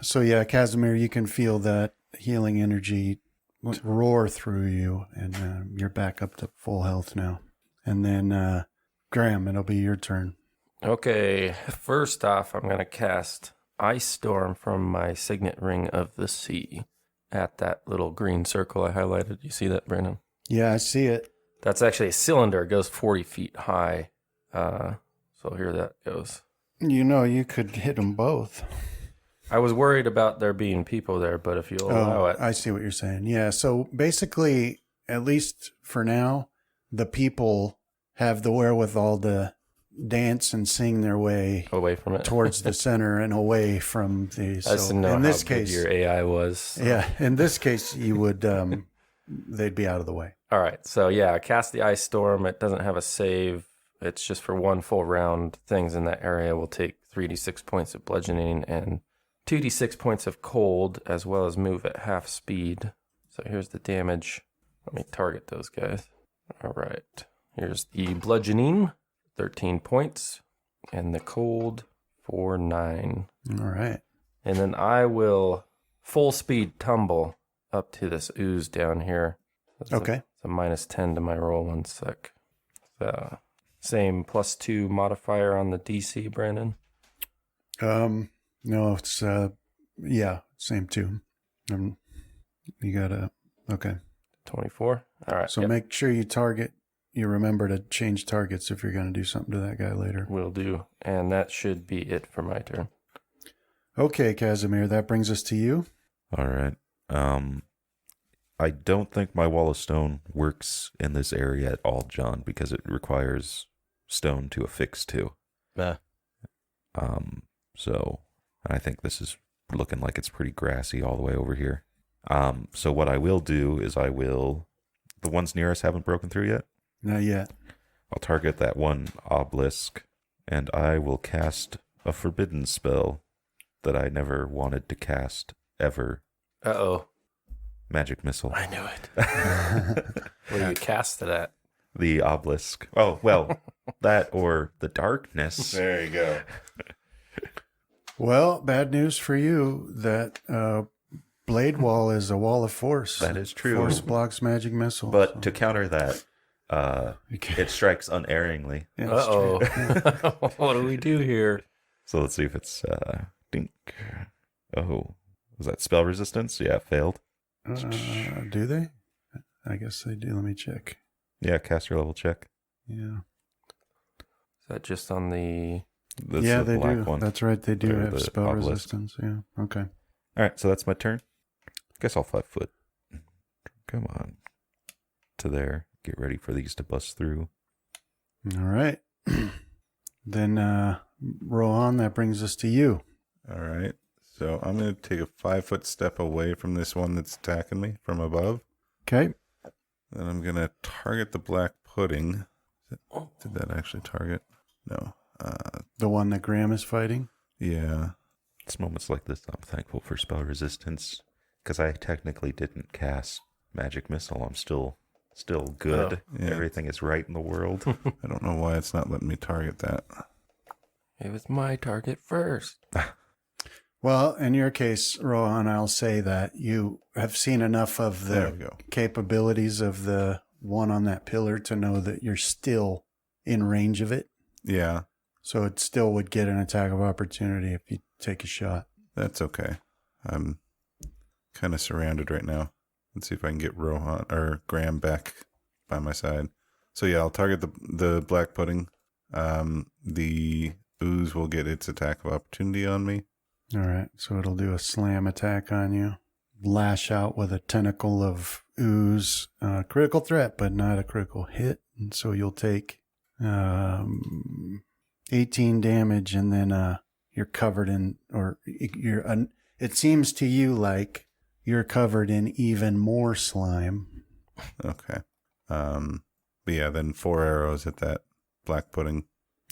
So yeah, Casimir, you can feel that healing energy roar through you, and you're back up to full health now. And then Graham, it'll be your turn. Okay, first off, I'm going to cast Ice Storm from my Signet Ring of the Sea at that little green circle I highlighted. You see that, Brandon? Yeah, I see it. That's actually a cylinder. It goes 40 feet high. So here that goes. You know, you could hit them both. I was worried about there being people there, but if you'll allow it. I see what you're saying. Yeah, so basically, at least for now, the people have the wherewithal to dance and sing their way Away from it. towards the center and away from the. I just So didn't know in how this good case, your AI was. yeah, in this case, you would they'd be out of the way. All right. So, yeah, I cast the Ice Storm. It doesn't have a save. It's just for one full round. Things in that area will take 3d6 points of bludgeoning and 2d6 points of cold, as well as move at half speed. So here's the damage. Let me target those guys. All right. Here's the bludgeoning, 13 points, and the cold for 9. All right. And then I will full speed tumble up to this ooze down here. It's Okay. It's a minus 10 to my roll. 1 sec. So, same +2 modifier on the DC, Brandon. No, it's yeah, same too. You gotta okay. 24. All right. So make sure you remember to change targets if you're gonna do something to that guy later. Will do. And that should be it for my turn. Okay, Casimir, that brings us to you. All right. I don't think my wall of stone works in this area at all, John, because it requires stone to affix to. So I think this is looking like it's pretty grassy all the way over here. So what I will do is the ones near us haven't broken through yet. Not yet. I'll target that one obelisk, and I will cast a forbidden spell that I never wanted to cast ever. Uh-oh. Magic missile. I knew it. Where you cast it at? The obelisk. Oh, well, that or the darkness. There you go. Well, bad news for you. That blade wall is a wall of force. That is true. Force blocks magic missiles. But to counter that, it strikes unerringly. Yeah, that's true. Uh-oh. What do we do here? So let's see if it's dink. Oh, was that spell resistance? Yeah, it failed. Do they? I guess they do. Let me check. Yeah, caster level check. Yeah. Is that just on the... That's yeah, the they black do. one. That's right. They do Or have the spell obelisk. resistance. Yeah. Okay. All right, so that's my turn. Guess I'll 5 foot. Come on. To there. Get ready for these to bust through. All right. Then, Rohan, that brings us to you. All right. So I'm going to take a 5-foot step away from this one that's attacking me from above. Okay. Then I'm going to target the black pudding. Did that actually target? No. The one that Graham is fighting. Yeah. It's moments like this I'm thankful for spell resistance, because I technically didn't cast magic missile. I'm still good. Oh, yeah. Everything is right in the world. I don't know why it's not letting me target that. It was my target first. Well, in your case, Rohan, I'll say that you have seen enough of There we the go. capabilities of the one on that pillar to know that you're still in range of it. Yeah, So it still would get an attack of opportunity if you take a shot. that's okay. I'm kind of surrounded right now. Let's see if I can get Rohan or Graham back by my side. So yeah, I'll target the black pudding. The ooze will get its attack of opportunity on me. All right. So it'll do a slam attack on you. lash out with a tentacle of ooze. Critical threat, but not a critical hit. And so you'll take 18 damage, and then you're covered in, or it seems to you like you're covered in even more slime. Okay. But yeah, then 4 arrows at that black pudding.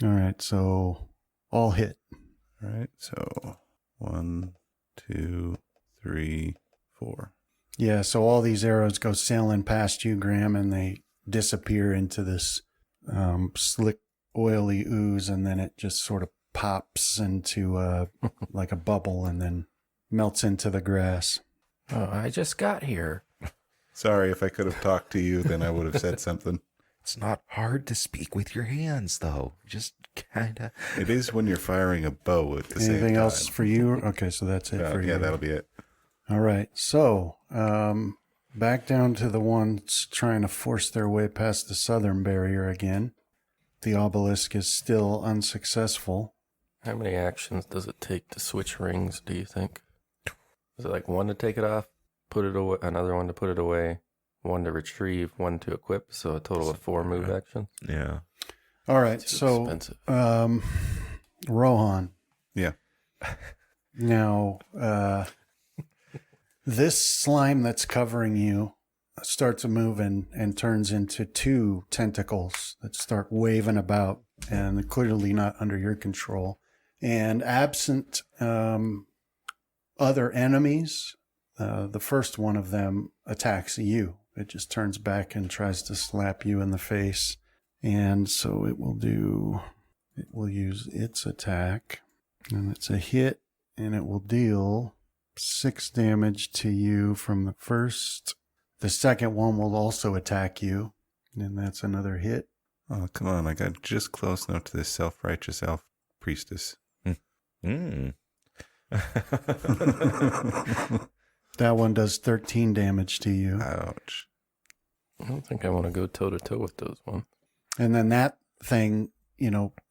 All right, so all hit. All right, so 1, 2, 3, 4. Yeah, so all these arrows go sailing past you, Graham, and they disappear into this slick, oily ooze, and then it just sort of pops into like a bubble and then melts into the grass. Oh, I just got here. Sorry, if I could have talked to you, then I would have said something. It's not hard to speak with your hands, though. Just kind of. It is when you're firing a bow at the same time. Anything else for you? Okay, so that's it for you. Yeah, that'll be it. All right, so back down to the ones trying to force their way past the southern barrier again. The obelisk is still unsuccessful. How many actions does it take to switch rings, do you think? Is it like 1 to take it off, put it away, another 1 to put it away, 1 to retrieve, 1 to equip, so a total of 4 move actions? Yeah. All right, Too so expensive. Rohan. Yeah. Now, this slime that's covering you starts to move and turns into 2 tentacles that start waving about, and they're clearly not under your control. And absent other enemies, the first one of them attacks you. It just turns back and tries to slap you in the face. And so it will use its attack, and it's a hit, and it will deal 6 damage to you from the first. The second one will also attack you, and that's another hit. Oh, come on. I got just close enough to this self-righteous elf priestess. Mm. That one does 13 damage to you. Ouch. I don't think I want to go toe-to-toe with those ones. And then that thing,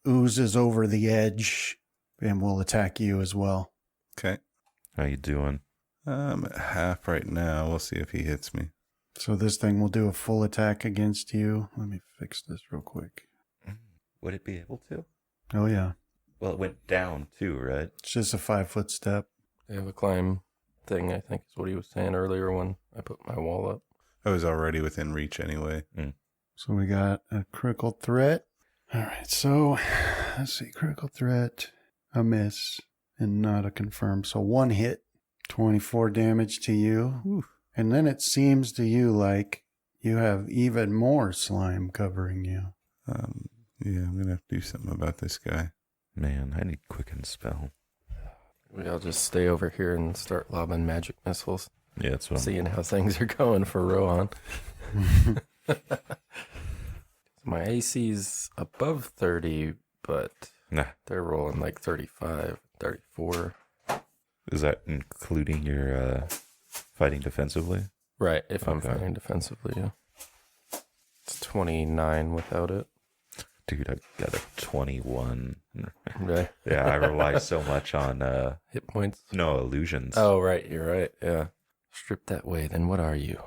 oozes over the edge and will attack you as well. Okay. How you doing? I'm at half right now. We'll see if he hits me. So this thing will do a full attack against you. Let me fix this real quick. Would it be able to? Oh, yeah. Well, it went down too, right? It's just a 5-foot step. They have a climb thing, I think is what he was saying earlier when I put my wall up. I was already within reach anyway. So we got a critical threat. All right, so let's see. Critical threat, a miss, and not a confirm. So 1 hit, 24 damage to you. Whew. And then it seems to you like you have even more slime covering you. Yeah, I'm going to have to do something about this guy. Man, I need quicken spell. I'll just stay over here and start lobbing magic missiles, Yeah, that's what seeing how things are going for Rohan. My AC's above 30, but Nah. they're rolling like 35, 34. Is that including your fighting defensively? Right, if I'm Okay. fighting defensively, yeah. It's 29 without it. Dude, I got a 21. Right. Yeah, I rely so much on Hit points. illusions. Oh, right, you're right, yeah. Stripped that way, then what are you?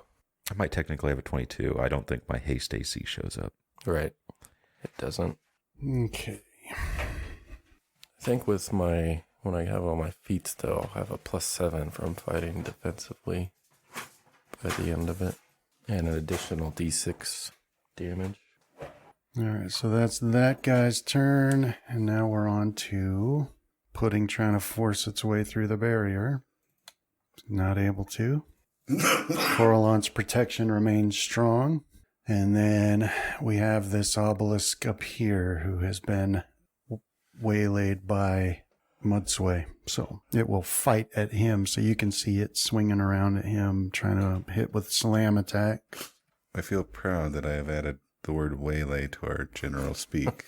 I might technically have a 22. I don't think my haste AC shows up. Right. It doesn't. Okay. I think with when I have all my feats, though, I'll have a +7 from fighting defensively by the end of it. And an additional d6 damage. All right, so that's that guy's turn. And now we're on to Pudding trying to force its way through the barrier. Not able to. Coralon's protection remains strong. And then we have this obelisk up here who has been waylaid by Mudsway. So it will fight at him. So you can see it swinging around at him, trying to hit with slam attack. I feel proud that I have added the word waylay to our general speak.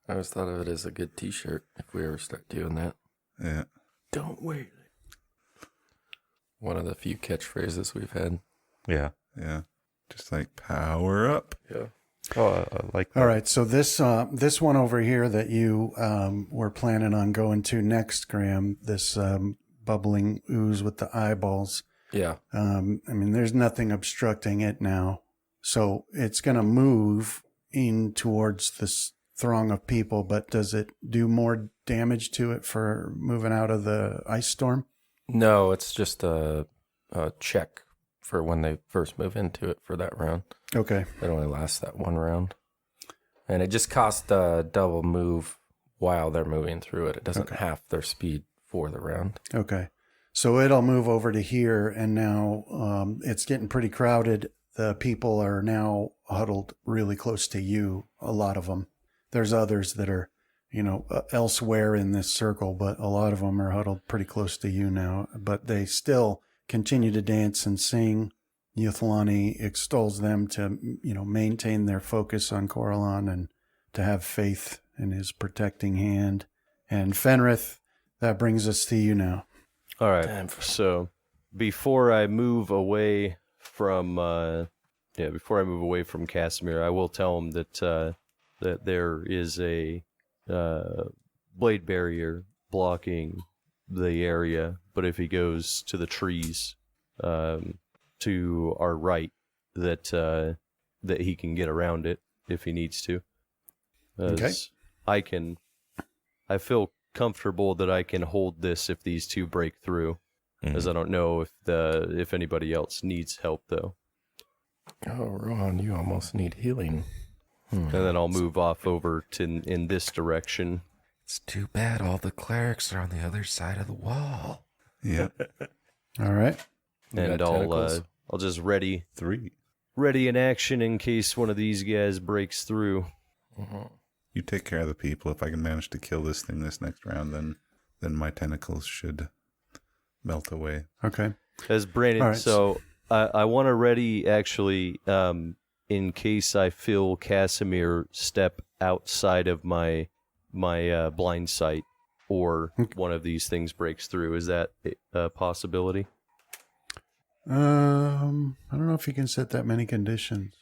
I always thought of it as a good t-shirt if we ever start doing that. Yeah. Don't wait. One of the few catchphrases we've had. Yeah. Yeah. Just like power up. Yeah. Oh, I like that. All right, so this one over here that you were planning on going to next, Graham, this bubbling ooze with the eyeballs. Yeah. I mean, there's nothing obstructing it now. So it's going to move in towards this throng of people, but does it do more damage to it for moving out of the ice storm? No, it's just a check for when they first move into it for that round. Okay. It only lasts that one round. And it just costs a double move while they're moving through it. It doesn't half their speed for the round. Okay. So it'll move over to here, and now it's getting pretty crowded. The people are now huddled really close to you, a lot of them. There's others that are, elsewhere in this circle, but a lot of them are huddled pretty close to you now. But they still continue to dance and sing. Yuthlani extols them to, maintain their focus on Coralon and to have faith in his protecting hand. And Fenrith, that brings us to you now. All right. So before I move away from Casimir, I will tell him that there is a blade barrier blocking the area, but if he goes to the trees to our right, that he can get around it if he needs to. Okay. I feel comfortable that I can hold this if these two break through, as I don't know if anybody else needs help though. Oh, Rohan, you almost need healing. And then I'll move off over to in this direction. It's too bad all the clerics are on the other side of the wall. Yeah. All right. And I'll just ready 3. in action in case one of these guys breaks through. You take care of the people. If I can manage to kill this thing this next round, then my tentacles should melt away. Okay. As Brandon, All right. so I want to ready actually in case I feel Casimir step outside of my blind sight or one of these things breaks through. Is that a possibility? I don't know if you can set that many conditions.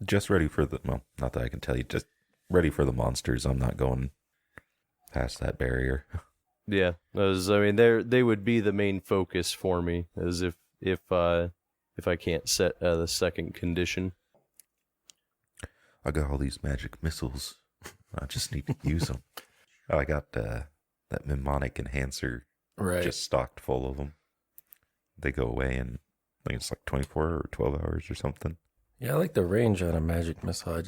Just ready for not that I can tell you, just ready for the monsters. I'm not going past that barrier. Yeah, they would be the main focus for me, as if I can't set the second condition. I got all these magic missiles. I just need to use them. I got that mnemonic enhancer just stocked full of them. They go away in, I think it's like 24 or 12 hours or something. Yeah, I like the range on a magic missile.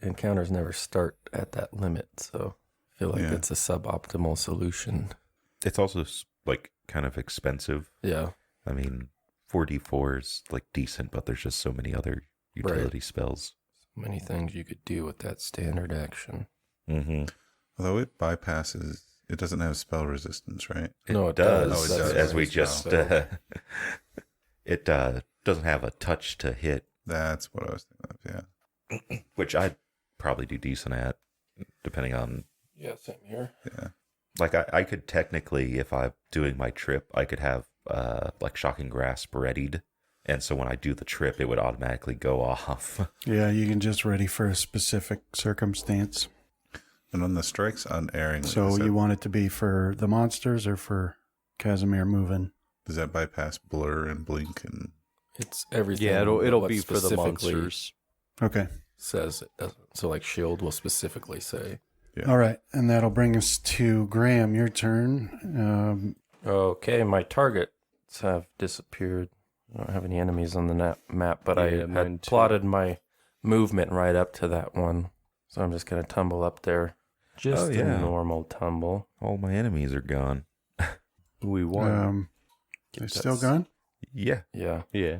Encounters never start at that limit, so I feel like it's a suboptimal solution. It's also like kind of expensive. Yeah. I mean, 4d4 is like decent, but there's just so many other utility spells. Many things you could do with that standard action. Mm-hmm. Although it bypasses, it doesn't have spell resistance, right? No, it does. Oh, it does. As we just, it doesn't have a touch to hit. That's what I was thinking of, yeah. Which I'd probably do decent at, depending on... Yeah, same here. Yeah. Like, I could technically, if I'm doing my trip, I could have, like, Shocking Grasp readied. And so when I do the trip, it would automatically go off. Yeah, you can just ready for a specific circumstance. And on the strikes unerringly. So you want it to be for the monsters or for Casimir moving? Does that bypass blur and blink and... It's everything. Yeah, it'll what be for the specifically monsters. Okay. Says it doesn't. So like shield will specifically say. Yeah. All right. And that'll bring us to Graham, your turn. Okay, my targets have disappeared. I don't have any enemies on the map, but I mine had too. plotted my movement right up to that one. So I'm just going to tumble up there. Just a normal tumble. All my enemies are gone. We won. They're still gone? Yeah. Yeah. Yeah.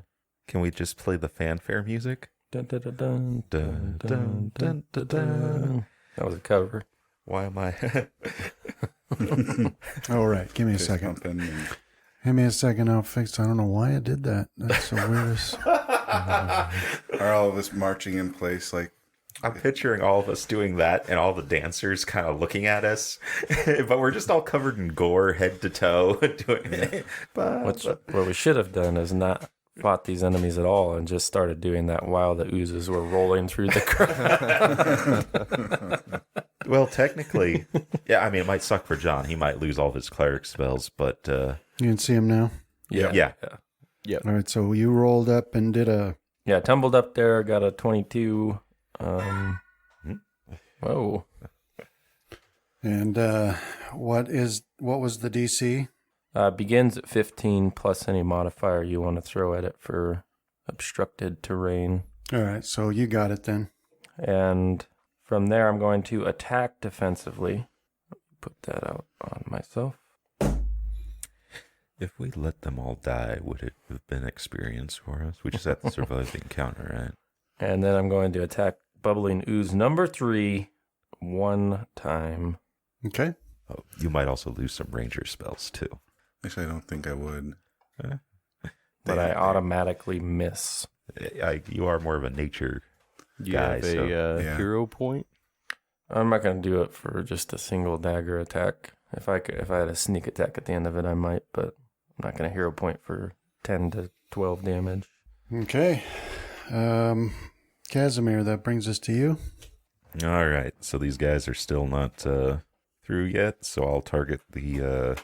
Can we just play the fanfare music? Dun, dun, dun, dun, Dun, dun, dun, dun, dun. That was a cover. Why am I... All right. Give me a Fist second. pumping and- Give me a second. I'll fix. I don't know why I did that. That's the weirdest. Are all of us marching in place like... I'm picturing all of us doing that and all the dancers kind of looking at us. But we're just all covered in gore, head to toe. Doing it. What we should have done is not fought these enemies at all and just started doing that while the oozes were rolling through the crowd. Well, technically, yeah. I mean, it might suck for John. He might lose all of his cleric spells, but You can see him now. yeah. All right, so you rolled up and did a... Yeah, tumbled up there, got a 22. Whoa. And what was the DC? Begins at 15 plus any modifier you want to throw at it for obstructed terrain. All right, so you got it then. And from there, I'm going to attack defensively. Put that out on myself. If we let them all die, would it have been experience for us? We just have to survive the encounter, right? And then I'm going to attack Bubbling Ooze number 3 one time. Okay. Oh, you might also lose some ranger spells, too. Actually, I don't think I would. But I automatically miss. You are more of a nature You guy, have a so... yeah. hero point? I'm not going to do it for just a single dagger attack. If I had a sneak attack at the end of it, I might, but I'm not going to hero point for 10 to 12 damage. Okay. Casimir, that brings us to you. All right, so these guys are still not through yet, so I'll target the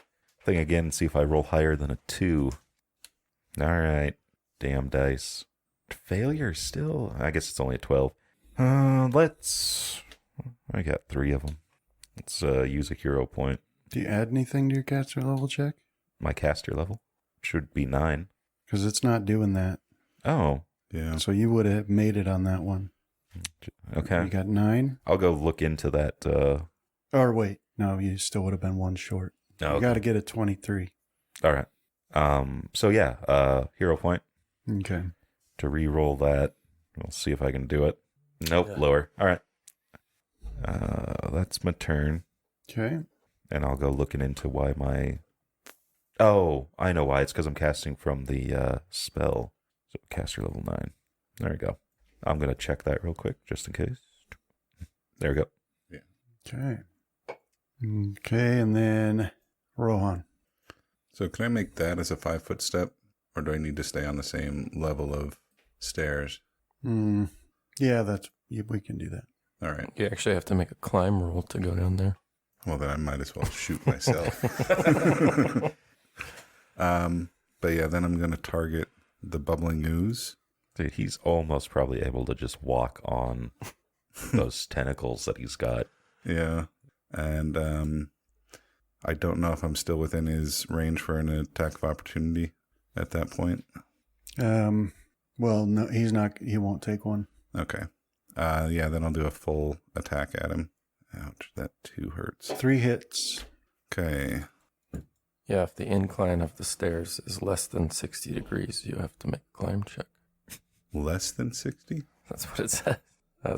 thing again and see if I roll higher than a 2. All right, damn dice. Failure still? I guess it's only a 12. I got 3 of them. Let's use a hero point. Do you add anything to your caster level check? My caster level should be 9. Because it's not doing that. Oh, Yeah. So you would have made it on that one. okay. You got 9. I'll go look into that. Or wait, no, you still would have been 1 short. No, You okay. got to get a 23. All right. So yeah, hero point Okay. to re-roll that. We'll see if I can do it. Nope, lower. All right. That's my turn. Okay. And I'll go looking into why my... Oh, I know why. It's because I'm casting from the spell. So caster level 9. There we go. I'm going to check that real quick, just in case. There we go. Okay. Okay, and then Rohan. So can I make that as a 5-foot step, or do I need to stay on the same level of stairs? Yeah, we can do that. All right. You actually have to make a climb roll to go down there. Well, then I might as well shoot myself. But yeah, then I'm going to target the bubbling ooze. Dude, he's almost probably able to just walk on those tentacles that he's got. Yeah. And I don't know if I'm still within his range for an attack of opportunity at that point. Well, no, he's not. He won't take one. Okay. Yeah, then I'll do a full attack at him. Ouch, that 2 hurts. 3 hits. Okay. Yeah, if the incline of the stairs is less than 60 degrees, you have to make a climb check. Less than 60? That's what it says.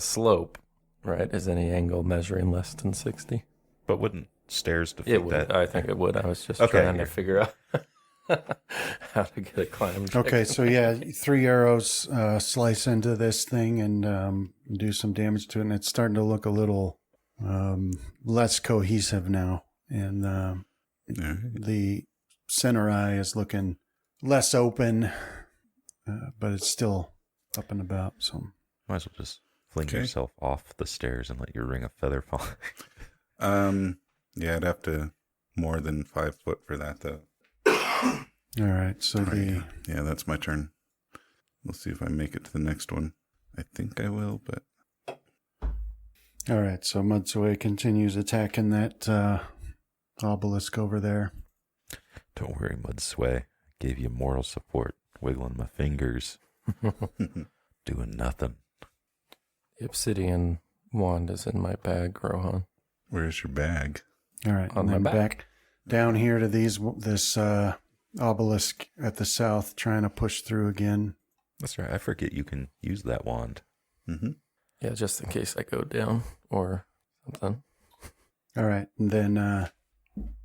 Slope, right, is any angle measuring less than 60. But wouldn't stairs defeat It would. that? I think it would. I was just Okay, trying to here. figure out how to get a climb check. Okay, so yeah, 3 arrows slice into this thing and do some damage to it, and it's starting to look a little less cohesive now. And the center eye is looking less open, but it's still up and about. So Might as well just fling Okay. yourself off the stairs and let your ring of feather fall. Yeah, I'd have to more than 5 foot for that, though. all right, so Yeah, that's my turn. We'll see if I make it to the next one. I think I will, but all right, so Mudsway continues attacking that obelisk over there. Don't worry, Mudsway. Gave you moral support, wiggling my fingers, doing nothing. The obsidian wand is in my bag, Rohan. where's your bag? All right, On and my then back. back down here to this obelisk at the south, trying to push through again. That's right. I forget you can use that wand. Mm-hmm. Yeah, just in case I go down or something. All right, and then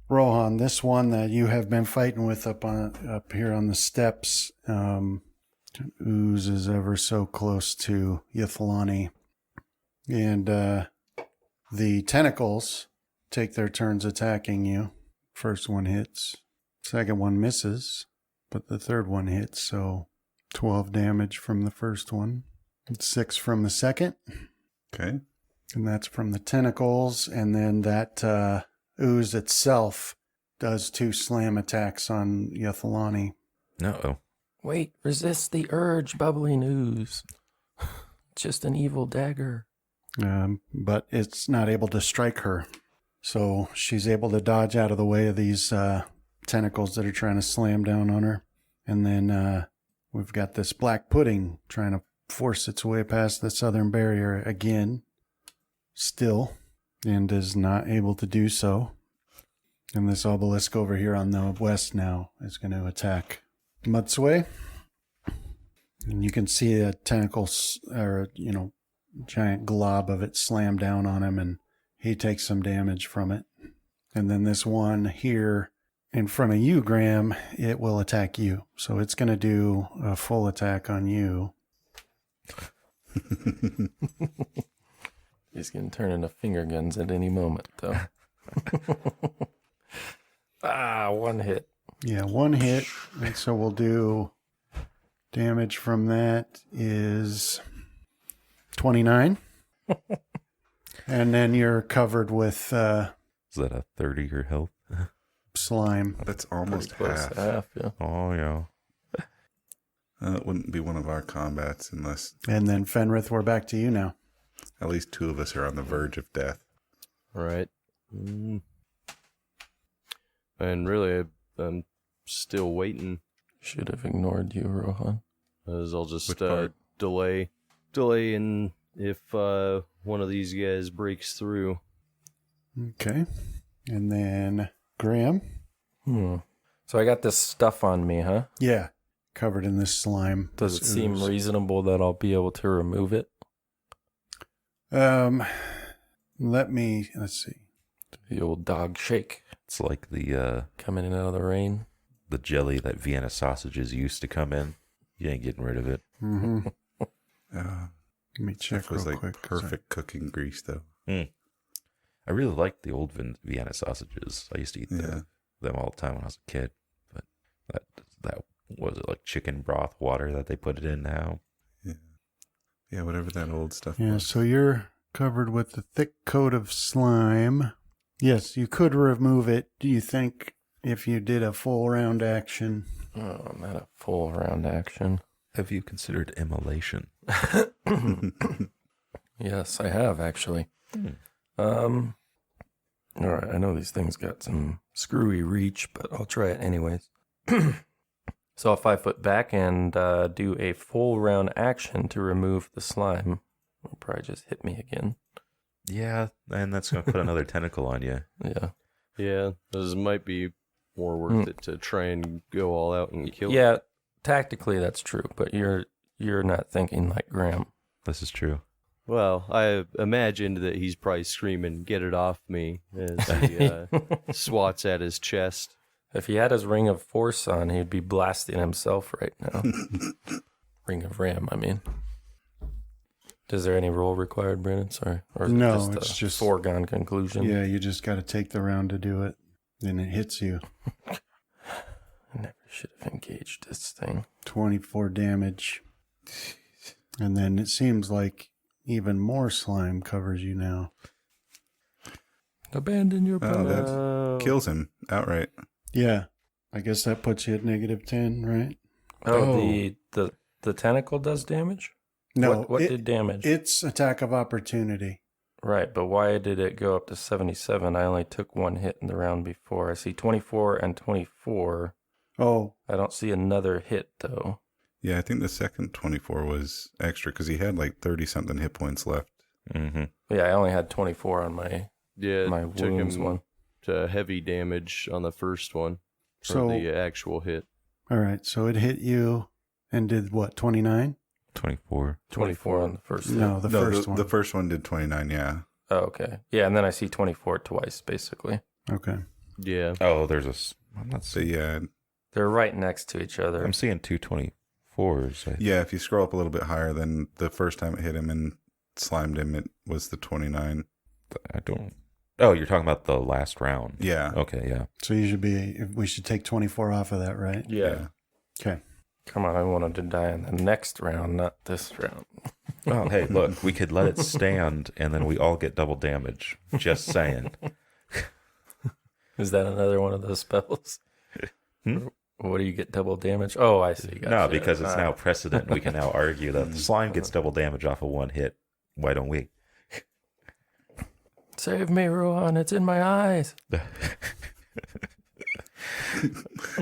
Rohan, this one that you have been fighting with up here on the steps, oozes ever so close to Yathlani, and the tentacles take their turns attacking you. First one hits, second one misses, but the third one hits. So 12 damage from the first one, 6 from the second. Okay. And that's from the tentacles. And then that ooze itself does 2 slam attacks on Yethalani. Uh-oh. Wait, resist the urge, bubbling ooze. Just an evil dagger. But it's not able to strike her. So she's able to dodge out of the way of these tentacles that are trying to slam down on her. And then we've got this black pudding trying to force its way past the southern barrier again. Still. And is not able to do so. And this obelisk over here on the west now is going to attack Mudsway. And you can see a tentacle, or, giant glob of it slam down on him, and he takes some damage from it. And then this one here in front of you, Graham, it will attack you. So it's going to do a full attack on you. He's going to turn into finger guns at any moment, though. 1 hit. Yeah, 1 hit. And so we'll do damage from that is 29. And then you're covered with Is that a third of your health? slime. That's almost Close half. to half, yeah. Oh, yeah. It wouldn't be one of our combats unless And then Fenrith, we're back to you now. at least 2 of us are on the verge of death. Right. And really, I'm still waiting. Should have ignored you, Rohan. As I'll just Which part? delay in if one of these guys breaks through. Okay. And then Graham. So I got this stuff on me, huh? Yeah. Covered in this slime. Does it This seem ooze. reasonable that I'll be able to remove it? Let's see. The old dog shake It's like the coming in out of the rain. jelly that Vienna sausages used to come in. You ain't getting rid of it. Mm-hmm. Let me check That was real like quick. perfect cooking grease, though. I really liked the old Vienna sausages. I used to eat them all the time when I was a kid. But that was it, like chicken broth water that they put it in now. Yeah, whatever that old stuff Yeah, was. so you're covered with a thick coat of slime. Yes, you could remove it. Do you think if you did a full round action? Oh, not a full round action. Have you considered immolation? Yes, I have actually. All right, I know these things got some screwy reach, but I'll try it anyways. So I'll 5 foot back and do a full round action to remove the slime. It'll probably just hit me again. Yeah, and that's going to put another tentacle on you. Yeah. Yeah, this might be more worth it to try and go all out and kill. Yeah, tactically that's true, but you're not thinking like Graham. This is true. Well, I imagined that he's probably screaming, "Get it off me!" as he swats at his chest. If he had his Ring of Force on, he'd be blasting himself right now. Ring of Ram, I mean. Is there any roll required, Brandon? Sorry. Or is No, it it's a just- foregone conclusion? Yeah, you just got to take the round to do it. Then it hits you. I never should have engaged this thing. 24 damage. And then it seems like even more slime covers you now. Abandon your Oh, power. that kills him outright. Yeah. I guess that puts you at -10, right? The tentacle does damage? No. What did damage? It's attack of opportunity. Right, but why did it go up to 77? I only took 1 hit in the round before. I see 24 and 24. Oh, I don't see another hit, though. Yeah, I think the second 24 was extra because he had like 30-something hit points left. Mm-hmm. Yeah, I only had 24 on my Took wounds him one. to heavy damage on the first one for So- the actual hit. all right. So it hit you and did what, 29? 24. 24 on the first hit. No, the first one. The first one did 29, yeah. Oh, okay. Yeah, and then I see 24 twice, basically. Okay. Yeah. Oh, there's a... I'm not So seeing... yeah, They're right next to each other. I'm seeing 224s. yeah. If you scroll up a little bit higher, then the first time it hit him and slimed him, it was the 29. I don't... Oh, you're talking about the last round. Yeah. Okay, yeah. So we should take 24 off of that, right? Yeah. Okay. Come on, I wanted to die in the next round, not this round. Oh, hey, look, we could let it stand and then we all get double damage. Just saying. Is that another one of those spells? Hmm? What do you get double damage? Oh, I see. Gotcha. No, because it's now precedent. We can now argue that the slime gets double damage off of one hit. Why don't we? Save me, Ruan. It's in my eyes.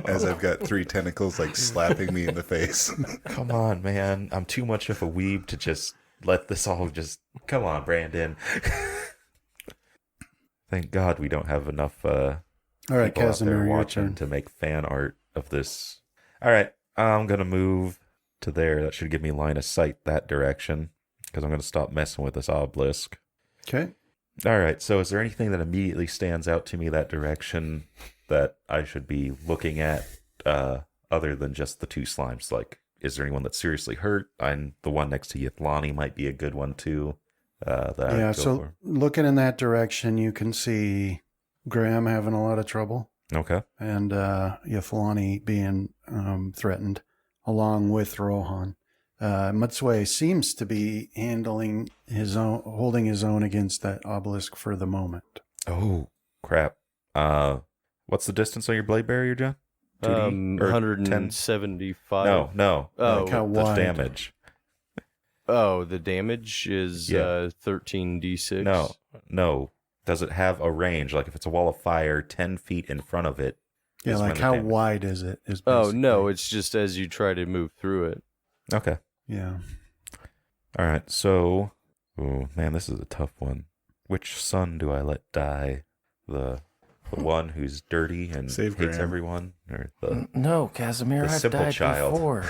As I've got 3 tentacles like slapping me in the face. Come on, man. I'm too much of a weeb to just let this all just... Come on, Brandon. Thank God we don't have enough All right, people out there Casimir, your watching turn. to make fan art of this. All right, I'm going to move to there. That should give me line of sight that direction because I'm going to stop messing with this obelisk. Okay. All right, so is there anything that immediately stands out to me that direction that I should be looking at other than just the 2 slimes? Like, is there anyone that's seriously hurt? And the one next to Yathlani might be a good one too. Yeah, so looking in that direction, you can see Graham having a lot of trouble Okay. and Yathlani being threatened along with Rohan. Matsue seems to be holding his own against that obelisk for the moment. Oh, crap. What's the distance on your blade barrier, John? 2D? Or 175. No. Oh, Like how The wide? damage. Oh, the damage is Yeah. 13d6. No. Does it have a range? Like if it's a wall of fire 10 feet in front of it? Yeah, is like when the how damage- wide is it? Oh, no, basically- it's just as you try to move through it. Okay. Yeah. All right. So, oh man, this is a tough one. Which son do I let die? The one who's dirty and Save hates Graham. everyone, or the No, Casimir, The I've simple died child. before.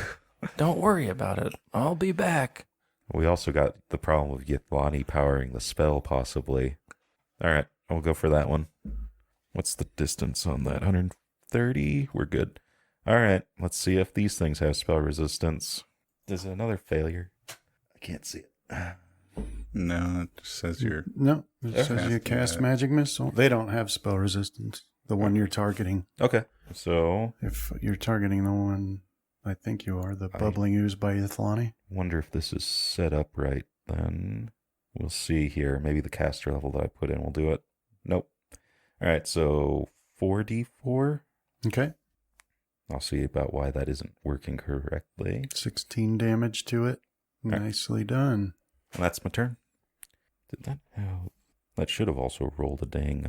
Don't worry about it. I'll be back. We also got the problem of Yathlani powering the spell, possibly. All right, I'll go for that one. What's the distance on that? 130? We're good. All right, let's see if these things have spell resistance. Is it another failure? I can't see it. No, it just says you're... No, it says you Casting cast that. magic missile. They don't have spell resistance. The one you're targeting. Okay, so If you're targeting the one, I think you are, the bubbling ooze by Yathlani. wonder if this is set up right then. We'll see here. Maybe the caster level that I put in will do it. Nope. All right, so 4d4. Okay. I'll see about why that isn't working correctly. 16 damage to it. right. Nicely done. And that's my turn. Did that help? That should have also rolled a dang,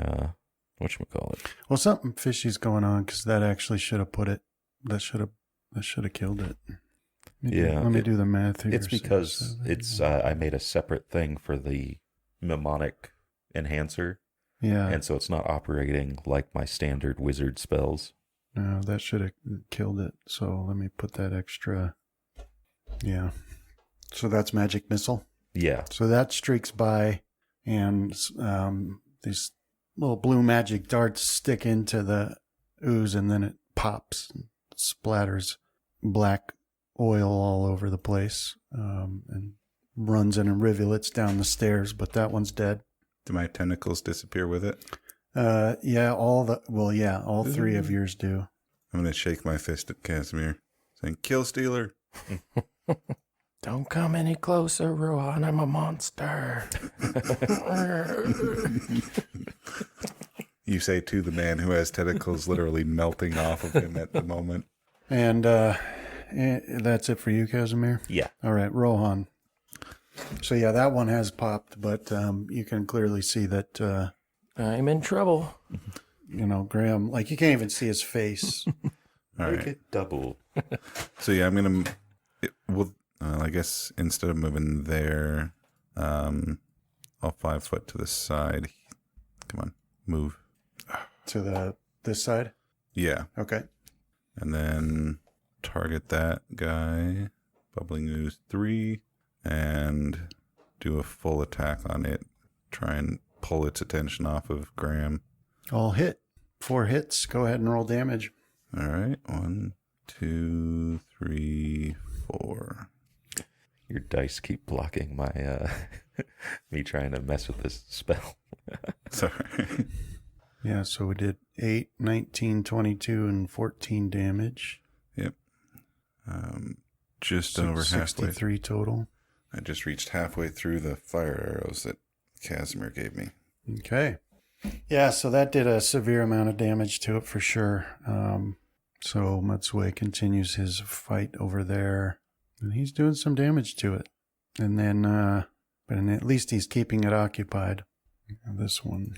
whatchamacallit. Well, something fishy's going on because that actually should have put it. That should have killed it. Yeah, Let me do the math here. It's because it's I made a separate thing for the mnemonic enhancer, Yeah. and so it's not operating like my standard wizard spells. No, that should have killed it. So let me put that extra. Yeah. So that's magic missile. Yeah. So that streaks by, and these little blue magic darts stick into the ooze, and then it pops, and splatters black oil all over the place, and runs in rivulets down the stairs. But that one's dead. Do my tentacles disappear with it? Yeah, all 3 of yours do. I'm going to shake my fist at Casimir, saying, "Kill Stealer." Don't come any closer, Ruan. I'm a monster. You say to the man who has tentacles literally melting off of him at the moment. And that's it for you, Casimir? Yeah. All right, Rohan. So, yeah, that one has popped, but you can clearly see that, I'm in trouble. Graham, like, you can't even see his face. All Make right. it double. So yeah, I'm gonna. I guess instead of moving there, I'll 5 foot to the side. Come on, move. To this side? Yeah, Okay. and then target that guy. Bubbling ooze 3, and do a full attack on it. Try and pull its attention off of Graham. All hit. 4 hits. Go ahead and roll damage. All right, 1, 2, 3, 4. Your dice keep blocking my me trying to mess with this spell. Sorry. Yeah, so we did 8, 19, 22, and 14 damage. Yep. Just over halfway. 63 total. I just reached halfway through the fire arrows that Casimir gave me. Okay. Yeah, so that did a severe amount of damage to it for sure. So Matsue continues his fight over there, and he's doing some damage to it. And then, but at least he's keeping it occupied. This one,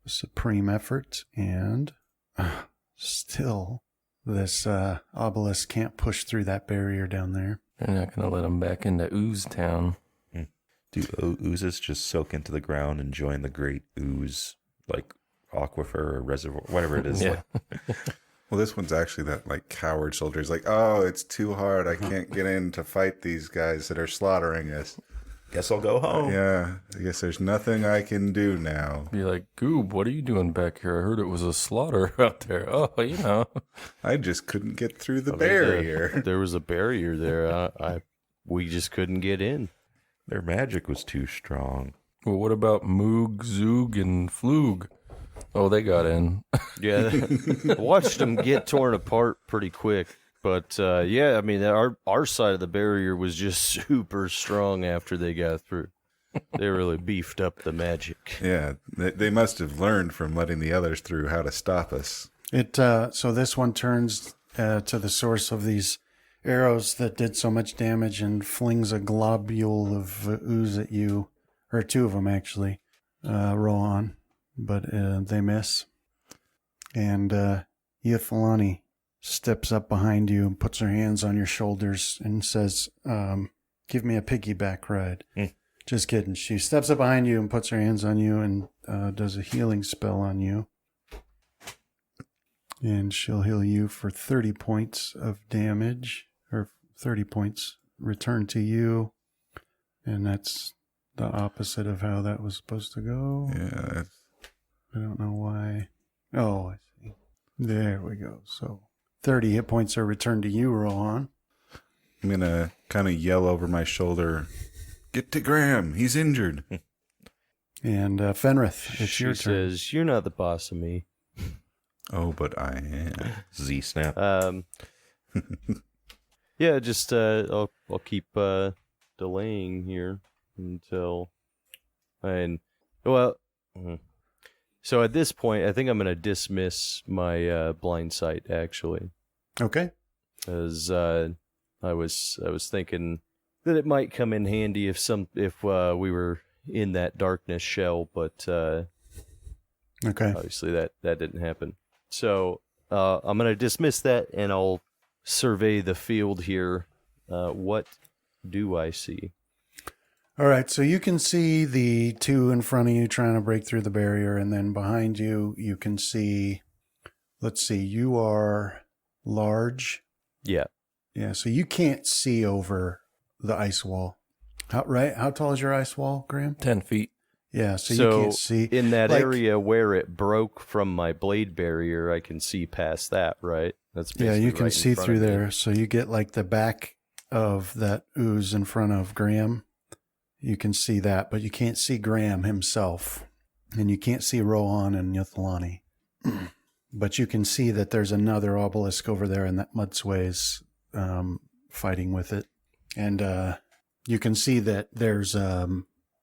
supreme effort, and still this obelisk can't push through that barrier down there. They're not going to let him back into Ooze Town. Do oozes just soak into the ground and join the great ooze, like aquifer or reservoir, whatever it is? Yeah. Well, this one's actually that like coward soldier. He's like, oh, it's too hard. I can't get in to fight these guys that are slaughtering us. Guess I'll go home. Yeah, I guess there's nothing I can do now. Be like, Goob, what are you doing back here? I heard it was a slaughter out there. Oh, you know. I just couldn't get through the I mean, barrier. There was a barrier there. We just couldn't get in. Their magic was too strong. Well, what about Moog, Zoog, and Flug? Oh, they got in. Yeah, I watched them get torn apart pretty quick. But yeah, I mean, our side of the barrier was just super strong after they got through. They really beefed up the magic. Yeah, they must have learned from letting the others through how to stop us. So this one turns to the source of these arrows that did so much damage and flings a globule of ooze at you, or two of them actually, roll on, but they miss. And Yathalani steps up behind you and puts her hands on your shoulders and says, give me a piggyback ride. Just kidding. She steps up behind you and puts her hands on you and does a healing spell on you. And she'll heal you for 30 points of damage, or 30 points return to you. And that's the opposite of how that was supposed to go. Yeah, I don't know why. Oh, I see. There we go. So 30 hit points are returned to you, Rohan. I'm going to kind of yell over my shoulder, get to Graham, he's injured. And Fenrith, it's your She turn. says, "You're not the boss of me." Oh, but I am. Z-snap. Yeah, just I'll keep delaying here until so at this point I think I'm gonna dismiss my blind sight actually, Okay. as I was thinking that it might come in handy if we were in that darkness shell, but Okay. obviously that didn't happen. So I'm going to dismiss that, and I'll survey the field here. What do I see? All right. So you can see the two in front of you trying to break through the barrier. And then behind you, you can see, let's see, you are large. Yeah. Yeah. So you can't see over the ice wall. How tall is your ice wall, Graham? 10 feet. Yeah. So you can't see. In that like- area where it broke from my blade barrier, I can see past that, right? That's Yeah, basically you can right in see front through of me. there. So you get like the back of that ooze in front of Graham. You can see that, but you can't see Graham himself. And you can't see Rohan and Yathalani. But you can see that there's another obelisk over there and that Mudsway's fighting with it. And you can see that there's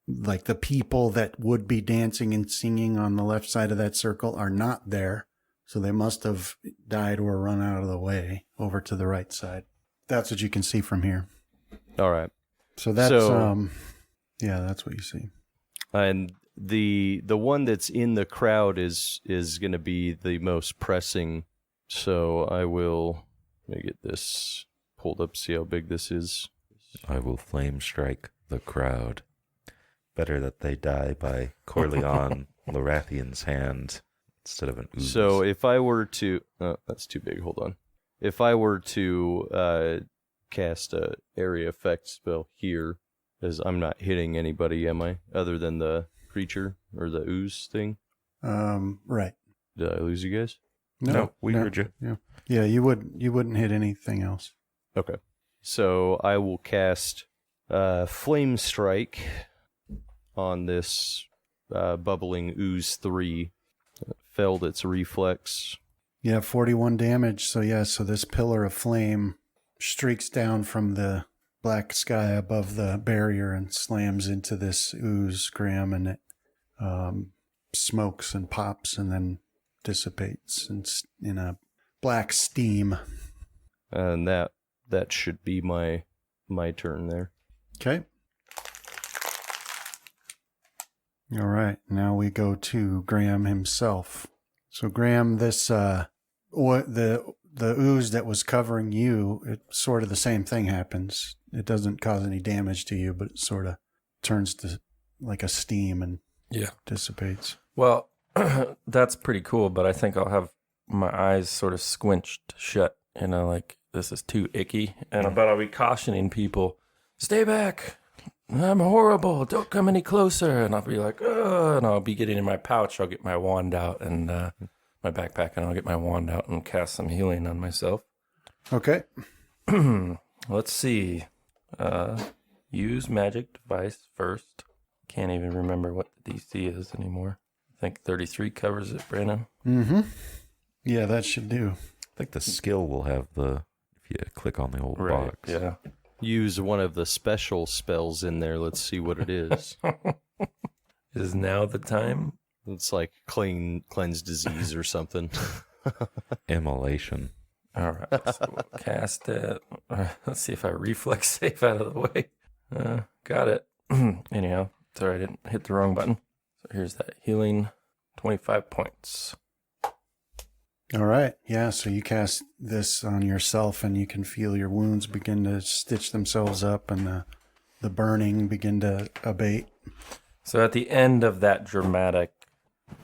like the people that would be dancing and singing on the left side of that circle are not there. So they must have died or run out of the way over to the right side. That's what you can see from here. All right. So that's, So- yeah, that's what you see. And the one that's in the crowd is going to be the most pressing. So let me get this pulled up, see how big this is. I will flame strike the crowd. Better that they die by Corleone Lorathian's hand instead of an ooze. So if I were to, that's too big. Hold on. If I were to cast a area effect spell here, because I'm not hitting anybody, am I? Other than the creature or the ooze thing. Right. Did I lose you guys? No, we heard you. Yeah. Yeah, you wouldn't hit anything else. Okay. So I will cast Flame Strike on this bubbling ooze 3. Failed its reflex. Yeah, 41 damage. So yeah, so this pillar of flame streaks down from the black sky above the barrier and slams into this ooze, Graham, and it smokes and pops and then dissipates in a black steam. And that should be my turn there. Okay. All right. Now we go to Graham himself. So Graham, this the ooze that was covering you, it's sort of the same thing happens. It doesn't cause any damage to you, but it sort of turns to like a steam and dissipates. Well, that's pretty cool, but I think I'll have my eyes sort of squinched shut, like this is too icky. And I bet I'll be cautioning people, stay back. I'm horrible. Don't come any closer. And I'll be like, ugh. And I'll be getting in my pouch. I'll get my wand out and my backpack, and I'll get my wand out and cast some healing on myself. Okay. Let's see. Use magic device first. Can't even remember what the DC is anymore. I think 33 covers it, Brandon. Mm-hmm. Yeah, that should do. I think the skill will have if you click on the old box. Yeah. Use one of the special spells in there. Let's see what it is. Is now the time? It's like cleanse disease or something. Immolation. All right, so we'll cast it. Let's see if I reflex save out of the way. Got it. Anyhow, sorry, I didn't hit the wrong button. So here's that healing, 25 points. All right. Yeah, so you cast this on yourself, and you can feel your wounds begin to stitch themselves up, and the burning begin to abate. So at the end of that dramatic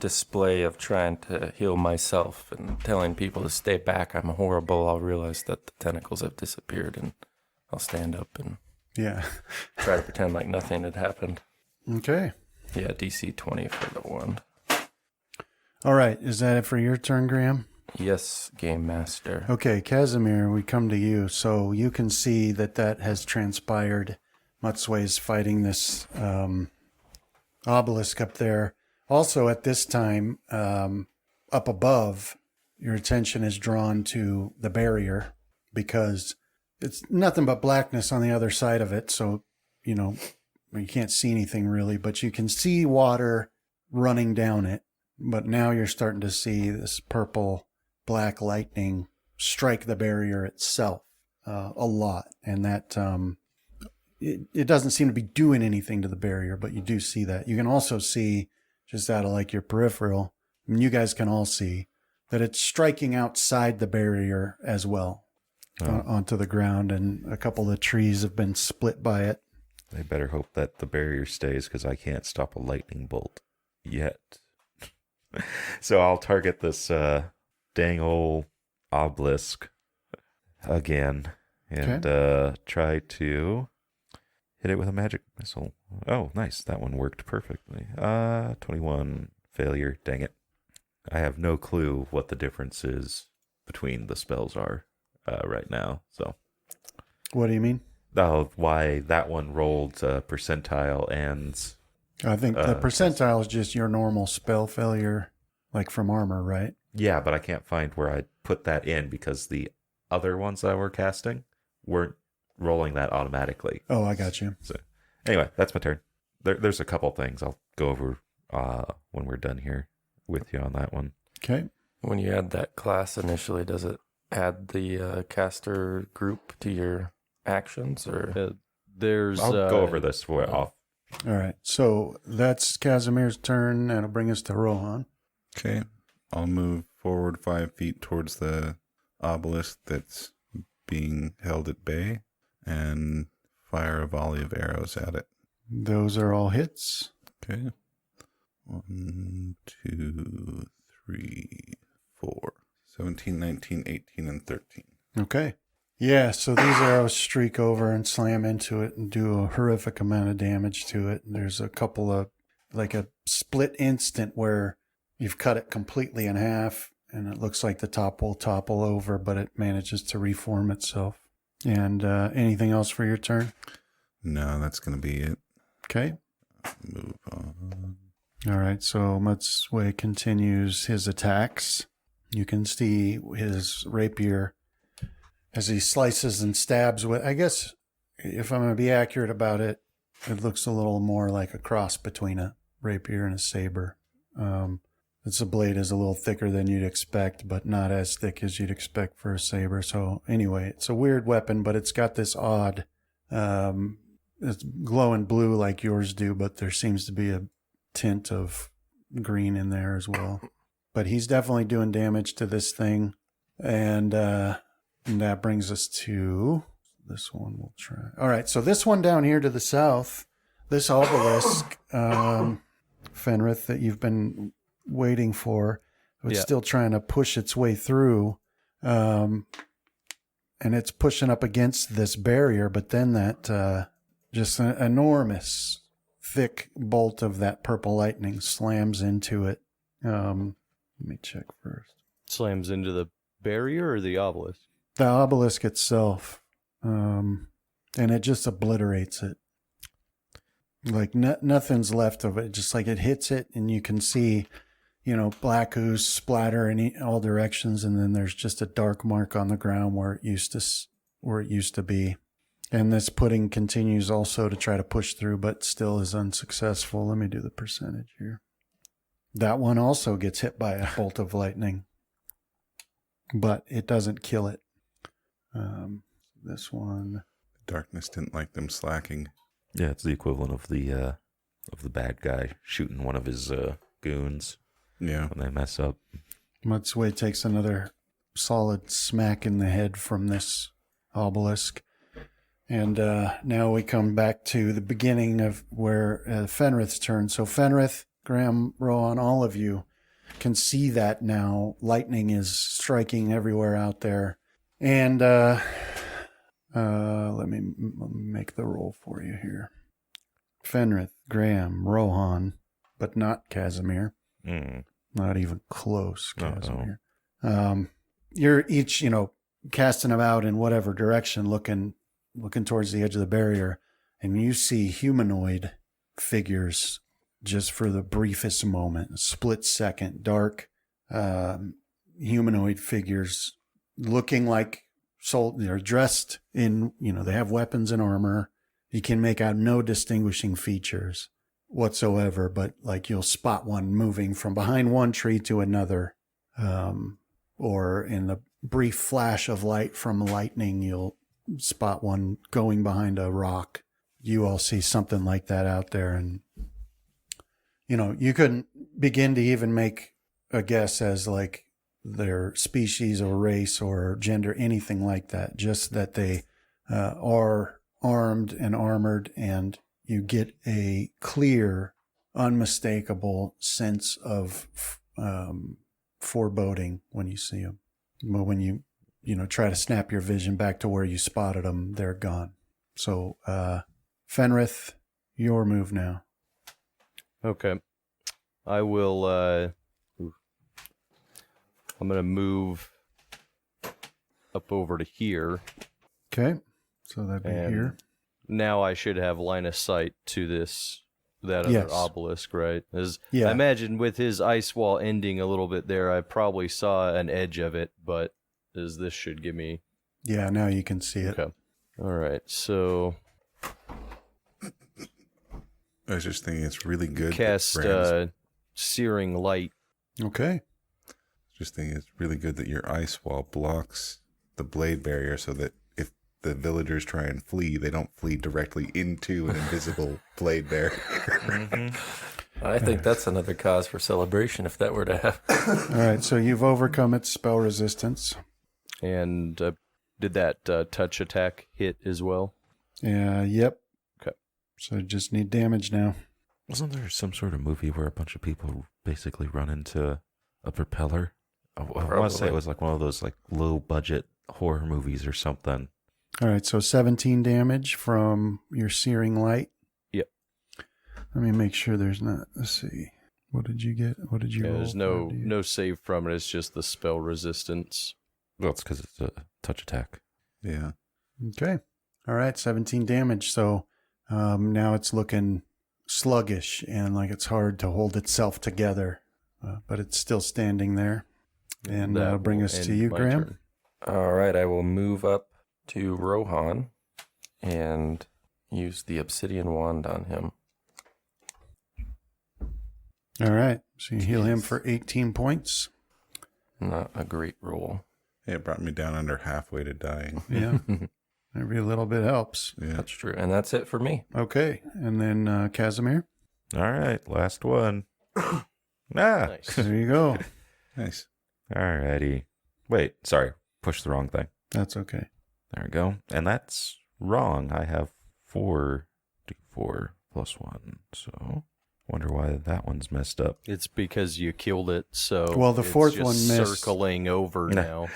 display of trying to heal myself and telling people to stay back, I'm horrible, I'll realize that the tentacles have disappeared, and I'll stand up and try to pretend like nothing had happened. Okay. Yeah, DC 20 for the wand. All right. Is that it for your turn, Graham? Yes, Game Master. Okay, Casimir, we come to you. So you can see that has transpired. Mutsway's fighting this obelisk up there. Also, at this time, up above, your attention is drawn to the barrier because it's nothing but blackness on the other side of it. So, you can't see anything really, but you can see water running down it. But now you're starting to see this purple black lightning strike the barrier itself a lot. And that it doesn't seem to be doing anything to the barrier, but you do see that. You can also see, just out of like your peripheral, and you guys can all see, that it's striking outside the barrier as well onto the ground, and a couple of the trees have been split by it. They better hope that the barrier stays, because I can't stop a lightning bolt yet. So I'll target this dang old obelisk again and try to hit it with a magic missile. Oh, nice. That one worked perfectly. 21 failure. Dang it. I have no clue what the difference is between the spells are right now. So, what do you mean? Oh, why that one rolled percentile and... I think the percentile is just your normal spell failure, like from armor, right? Yeah, but I can't find where I put that in because the other ones that we're casting weren't rolling that automatically. Oh, I got you. So, anyway, that's my turn. There's a couple things I'll go over when we're done here with you on that one. Okay. When you add that class initially, does it add the caster group to your actions, or I'll go over this off. All right. So that's Casimir's turn. That'll bring us to Rohan. Okay. I'll move forward 5 feet towards the obelisk that's being held at bay and fire a volley of arrows at it. Those are all hits. Okay. 1, 2, 3, 4. 17, 19, 18, and 13. Okay. Yeah, so these arrows streak over and slam into it and do a horrific amount of damage to it. And there's a couple of, like a split instant where you've cut it completely in half and it looks like the top will topple over, but it manages to reform itself. And anything else for your turn? No, that's going to be it. Okay. Move on. All right, so Mutsway continues his attacks. You can see his rapier as he slices and stabs with, I guess if I'm going to be accurate about it, it looks a little more like a cross between a rapier and a saber. The blade is a little thicker than you'd expect, but not as thick as you'd expect for a saber. So anyway, it's a weird weapon, but it's got this odd, it's glowing blue like yours do, but there seems to be a tint of green in there as well. But he's definitely doing damage to this thing. And that brings us to this one. We'll try. All right. So this one down here to the south, this obelisk, Fenrith, that you've been waiting for, it's still trying to push its way through. And it's pushing up against this barrier, but then that just an enormous thick bolt of that purple lightning slams into it. Let me check first. Slams into the barrier or the obelisk? The obelisk itself. And it just obliterates it. Like nothing's left of it. Just like it hits it, and you can see, black ooze splatter in all directions, and then there's just a dark mark on the ground where it used to be. And this pudding continues also to try to push through, but still is unsuccessful. Let me do the percentage here. That one also gets hit by a bolt of lightning, but it doesn't kill it. This one. Darkness didn't like them slacking. Yeah, it's the equivalent of the bad guy shooting one of his goons. Yeah. When they mess up. Matsue takes another solid smack in the head from this obelisk. And now we come back to the beginning of where Fenrith's turn. So Fenrith, Graham, Rohan, all of you can see that now. Lightning is striking everywhere out there. And let me make the roll for you here. Fenrith, Graham, Rohan, but not Casimir. Not even close, Casimir. You're each, casting about in whatever direction, looking towards the edge of the barrier, and you see humanoid figures just for the briefest moment, a split second, dark humanoid figures looking like they're dressed in, they have weapons and armor. You can make out no distinguishing features whatsoever, but like you'll spot one moving from behind one tree to another, or in the brief flash of light from lightning, you'll spot one going behind a rock. You all see something like that out there, and you couldn't begin to even make a guess as like their species or race or gender, anything like that. Just that they are armed and armored, and you get a clear, unmistakable sense of foreboding when you see them. But when you try to snap your vision back to where you spotted them, they're gone. So, Fenrith, your move now. Okay. I will, I'm going to move up over to here. Okay. So that'd be here. Now I should have line of sight to that other obelisk, right? I imagine with his ice wall ending a little bit there, I probably saw an edge of it, but this should give me... Yeah, now you can see it. Okay. All right, so... I was just thinking it's really good. Cast Searing Light. Okay. Just thinking it's really good that your ice wall blocks the blade barrier so that if the villagers try and flee, they don't flee directly into an invisible blade barrier. Mm-hmm. I think that's another cause for celebration if that were to happen. All right, so you've overcome its spell resistance. And did that touch attack hit as well? Yep. Okay. So just need damage now. Wasn't there some sort of movie where a bunch of people basically run into a propeller? I want to say it was like one of those like low budget horror movies or something. All right, so 17 damage from your searing light. Yep. Let me make sure there's not. Let's see. What did you get? What did you roll? There's no save from it. It's just the spell resistance. Well, it's because it's a touch attack. Yeah. Okay. All right, 17 damage. So now it's looking sluggish and like it's hard to hold itself together, but it's still standing there. And that'll bring us to you, Graham. All right, I will move up to Rohan and use the obsidian wand on him. All right. So you heal him for 18 points. Not a great roll. Hey, it brought me down under halfway to dying. Yeah. Every little bit helps. Yeah. That's true. And that's it for me. Okay. And then Casimir. All right, last one. Nice. There you go. Nice. Alrighty. Wait, sorry. Push the wrong thing. That's okay. There we go. And that's wrong. I have 4d4 plus 1. So, wonder why that one's messed up. It's because you killed it, so Well, the it's fourth just one missed. circling over now.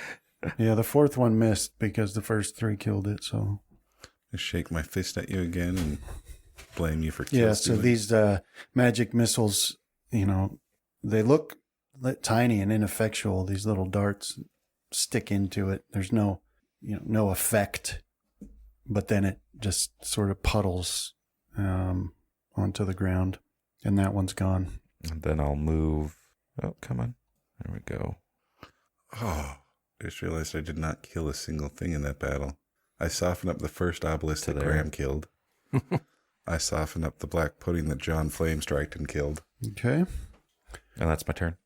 Yeah, the fourth one missed because the first three killed it. So I shake my fist at you again and blame you for killing. yeah, so these magic missiles, they look tiny and ineffectual. These little darts stick into it. There's no effect, but then it just sort of puddles onto the ground, and that one's gone. And then I'll move. Oh, come on. There we go. Oh, I just realized I did not kill a single thing in that battle. I softened up the first obelisk To that there. Graham killed. I softened up the black pudding that John Flamestriked and killed. Okay, And that's my turn.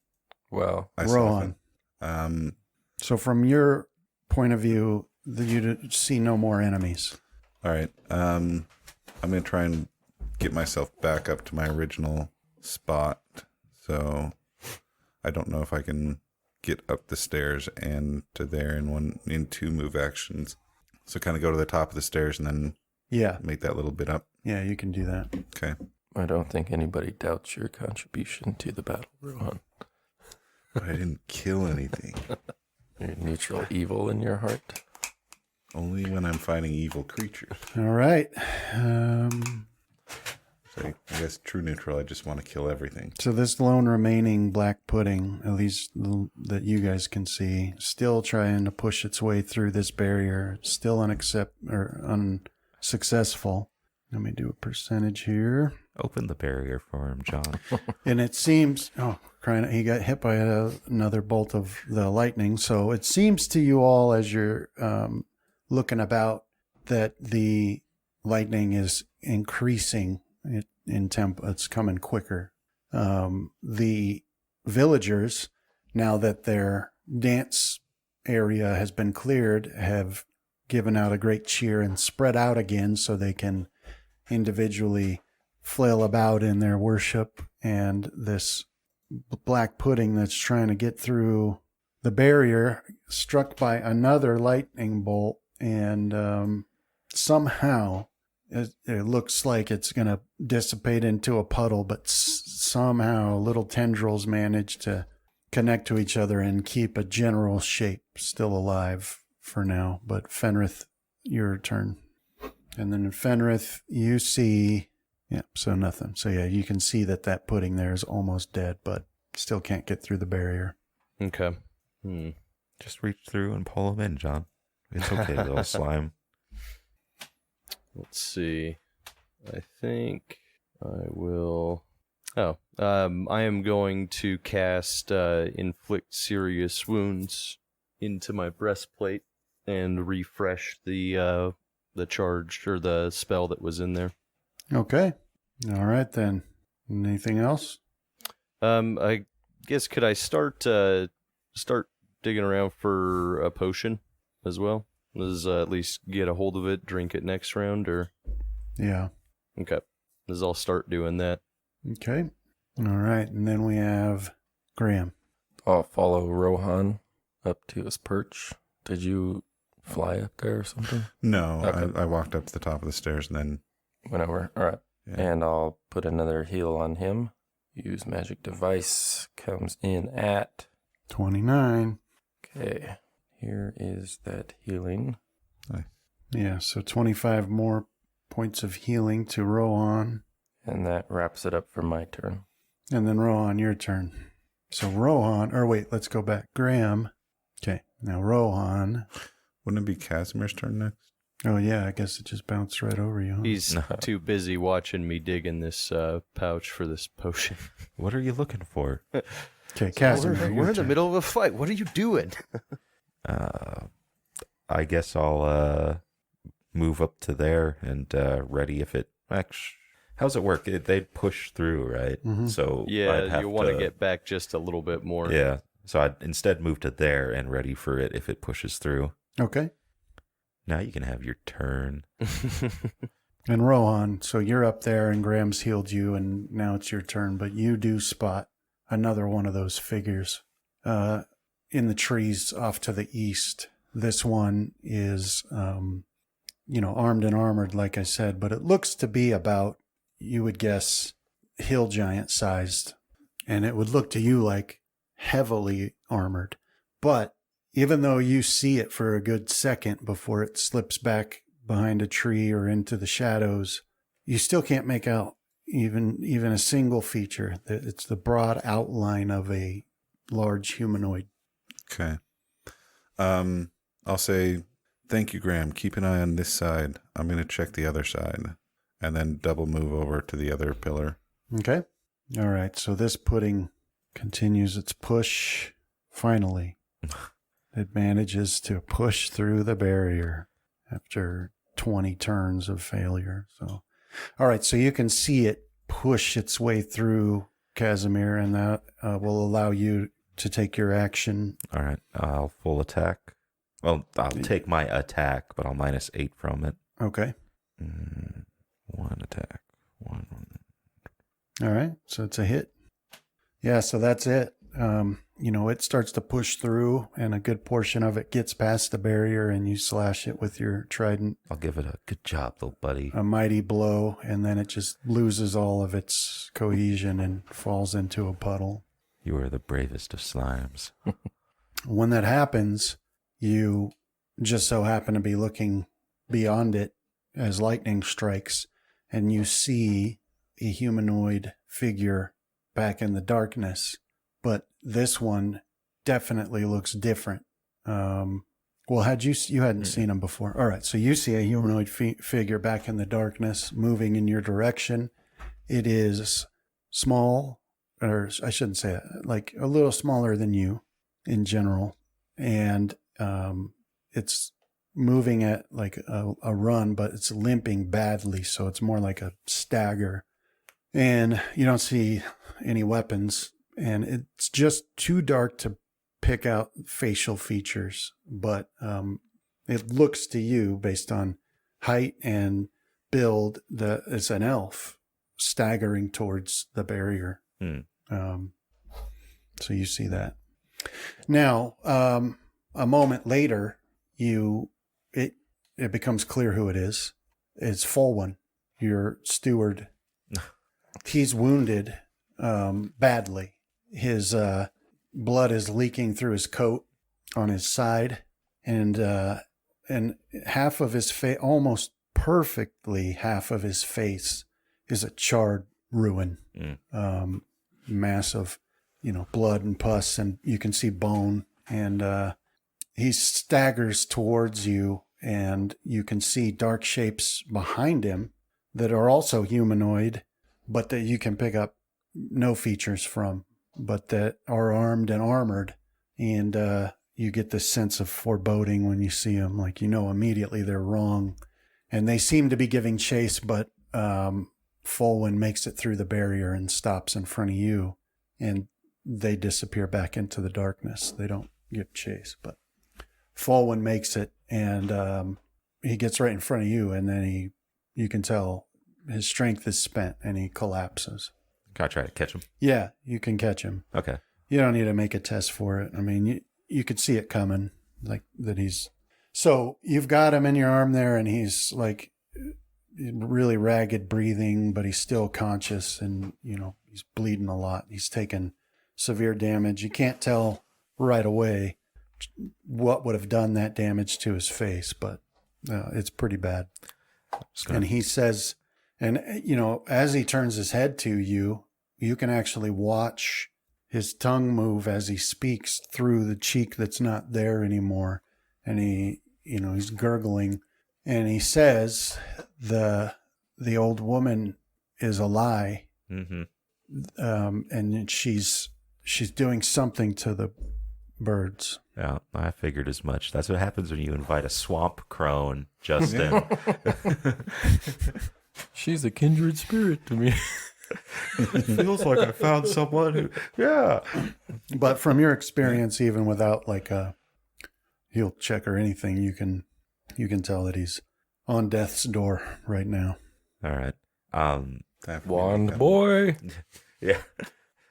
Well, I Rohan. softened. So from your point of view, you see no more enemies. All right. I'm going to try and get myself back up to my original spot. So I don't know if I can get up the stairs and to there in two move actions. So kind of go to the top of the stairs and then Yeah, make that little bit up. yeah, you can do that. Okay. I don't think anybody doubts your contribution to the battle, Rohan. But I didn't kill anything. Your neutral evil in your heart. Only when I'm fighting evil creatures. All right. So I guess true neutral, I just want to kill everything. So this lone remaining black pudding, at least that you guys can see, still trying to push its way through this barrier, still unsuccessful. Let me do a percentage here. Open the barrier for him, John. And it seems, he got hit by another bolt of the lightning. So it seems to you all as you're looking about that the lightning is increasing in tempo. It's coming quicker. The villagers, now that their dance area has been cleared, have given out a great cheer and spread out again so they can individually flail about in their worship. And this black pudding that's trying to get through the barrier, struck by another lightning bolt, and somehow it looks like it's going to dissipate into a puddle, but somehow little tendrils manage to connect to each other and keep a general shape still alive for now. But Fenrith, your turn. And then in Fenrith, you see, so nothing. So yeah, you can see that pudding there is almost dead, but still can't get through the barrier. Okay. Just reach through and pull him in, John. It's okay, little slime. Let's see. I think I will. I am going to cast Inflict Serious Wounds into my breastplate and refresh the charge or the spell that was in there. Okay. All right then. Anything else? I guess could I start digging around for a potion as well? Does at least get a hold of it, drink it next round, or Yeah. okay? Does I'll start doing that. Okay. All right. And then we have Graham. I'll follow Rohan up to his perch. Did you fly up there or something? No, Okay. I walked up to the top of the stairs and then Went over. All right. yeah. And I'll put another heal on him. Use magic device. Comes in at. 29. Okay. Here is that healing. Yeah. So 25 more points of healing to Rohan. And that wraps it up for my turn. And then Rohan, your turn. So let's go back. Graham. Okay. Now Rohan. Wouldn't it be Casimir's turn next? Oh, yeah. I guess it just bounced right over you. Huh? He's too busy watching me dig in this pouch for this potion. What are you looking for? Okay. Casimir. We're in the middle of a fight. What are you doing? I guess I'll move up to there and ready if it actually. How's it work? They'd push through, right? Mhm. So I'd Yeah, have you want to get back just a little bit more. Yeah, so I'd instead move to there and ready for it if it pushes through. Okay. Now you can have your turn. And Rohan, so you're up there and Graham's healed you and now it's your turn, but you do spot another one of those figures in the trees off to the east. This one is, armed and armored, like I said, but it looks to be about, you would guess, hill giant sized. And it would look to you like heavily armored. But even though you see it for a good second before it slips back behind a tree or into the shadows, you still can't make out even a single feature. It's the broad outline of a large humanoid. Okay. I'll say, thank you, Graham. Keep an eye on this side. I'm going to check the other side. And then double move over to the other pillar. Okay. All right. So this pudding continues its push. Finally, it manages to push through the barrier after 20 turns of failure. So, all right. So you can see it push its way through, Casimir, and that will allow you to take your action. All right, I'll full attack. Well, I'll take my attack, but I'll -8 from it. Okay. One attack. One. All right. So it's a hit. Yeah. So that's it. It starts to push through and a good portion of it gets past the barrier and you slash it with your trident. I'll give it a good job, little buddy. A mighty blow. And then it just loses all of its cohesion and falls into a puddle. You are the bravest of slimes. When that happens, you just so happen to be looking beyond it as lightning strikes, and you see a humanoid figure back in the darkness. But this one definitely looks different. You hadn't seen him before. All right, so you see a humanoid figure back in the darkness moving in your direction. It is small, or I shouldn't say it, like a little smaller than you in general. And it's moving at like a run, but it's limping badly. So it's more like a stagger. And you don't see any weapons. And it's just too dark to pick out facial features. But it looks to you, based on height and build, that it's an elf staggering towards the barrier. So you see that. Now, a moment later, it becomes clear who it is. It's Folwyn, your steward. He's wounded badly. His blood is leaking through his coat on his side, and half of his face, almost perfectly half of his face, is a charred ruin. Massive, blood and pus, and you can see bone. And he staggers towards you, and you can see dark shapes behind him that are also humanoid, but that you can pick up no features from, but that are armed and armored. And you get this sense of foreboding when you see them, like, immediately they're wrong. And they seem to be giving chase, but Folwyn makes it through the barrier and stops in front of you, and they disappear back into the darkness. They don't give chase, but Folwyn makes it, and he gets right in front of you, and then you can tell his strength is spent, and he collapses. Can I try to catch him? Yeah, you can catch him. Okay. You don't need to make a test for it. I mean, you could see it coming, like that he's... So you've got him in your arm there, and he's like really ragged breathing, but he's still conscious, and, he's bleeding a lot. He's taken severe damage. You can't tell right away what would have done that damage to his face, but it's pretty bad. And he says, and, as he turns his head to you, you can actually watch his tongue move as he speaks through the cheek that's not there anymore. And he's gurgling, and he says the old woman is a lie. Mm-hmm. And she's doing something to the birds. Yeah, I figured as much. That's what happens when you invite a swamp crone, Justin. She's a kindred spirit to me. It feels like I found someone who, yeah. But from your experience, even without like a heal check or anything, you can tell that he's on death's door right now. All right. Wand boy. Yeah.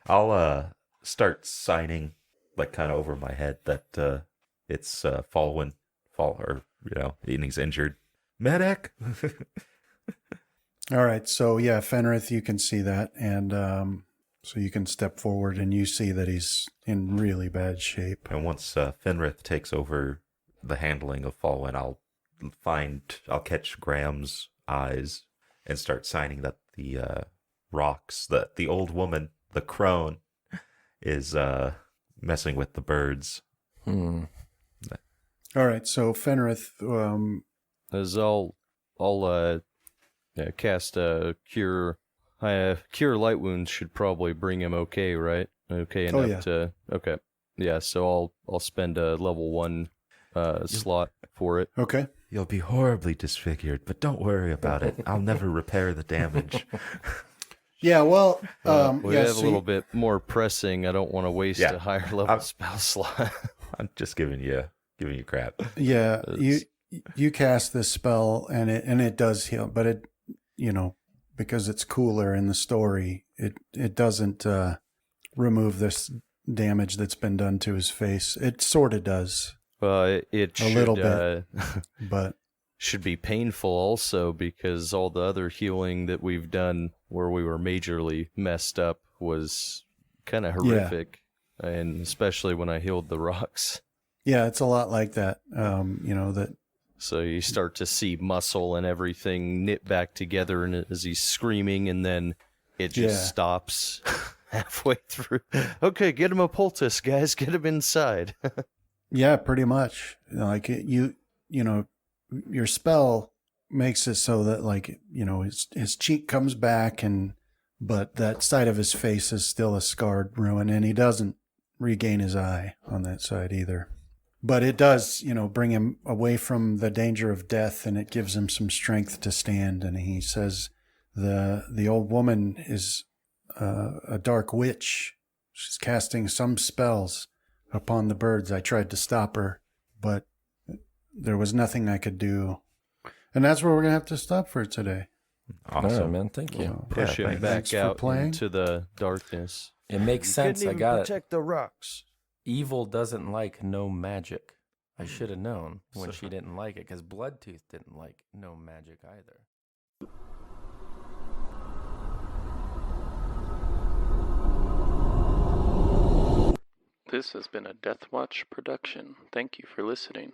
I'll start signing, like, kind of over my head that it's and he's injured. Medic. All right. So yeah, Fenrith, you can see that, and so you can step forward, and you see that he's in really bad shape. And once Fenrith takes over the handling of Falwyn, I'll catch Graham's eyes and start signing that the rocks, that the old woman, the crone, is messing with the birds. All right. So Fenrith, As I'll cast a cure. Cure light wounds should probably bring him okay, right? Okay enough to okay. Yeah, so I'll spend a level 1 slot for it. okay. You'll be horribly disfigured, but don't worry about it. I'll never repair the damage. Yeah. Well, We have a little bit more pressing. I don't want to waste a higher level spell slot. I'm just giving you crap. Yeah. You cast this spell, and it does heal, but it, because it's cooler in the story, it doesn't remove this damage that's been done to his face. It sort of does. It should, a little bit, but should be painful also, because all the other healing that we've done where we were majorly messed up was kind of horrific, and especially when I healed the rocks. Yeah, it's a lot like that. That. So you start to see muscle and everything knit back together, and as he's screaming, and then it just stops halfway through. Okay, get him a poultice, guys. Get him inside. Yeah, pretty much. Like your spell makes it so that his cheek comes back, but that side of his face is still a scarred ruin, and he doesn't regain his eye on that side either. But it does, bring him away from the danger of death, and it gives him some strength to stand. And he says the old woman is a dark witch. She's casting some spells upon the birds. I tried to stop her, but there was nothing I could do. And that's where we're going to have to stop for today. Awesome. All right, man. Thank you. Push him back Thanks for out playing. into the darkness. It makes sense. I got it. Protect the rocks. Evil doesn't like no magic. I should have known when she didn't like it, because Bloodtooth didn't like no magic either. This has been a Death Watch production. Thank you for listening.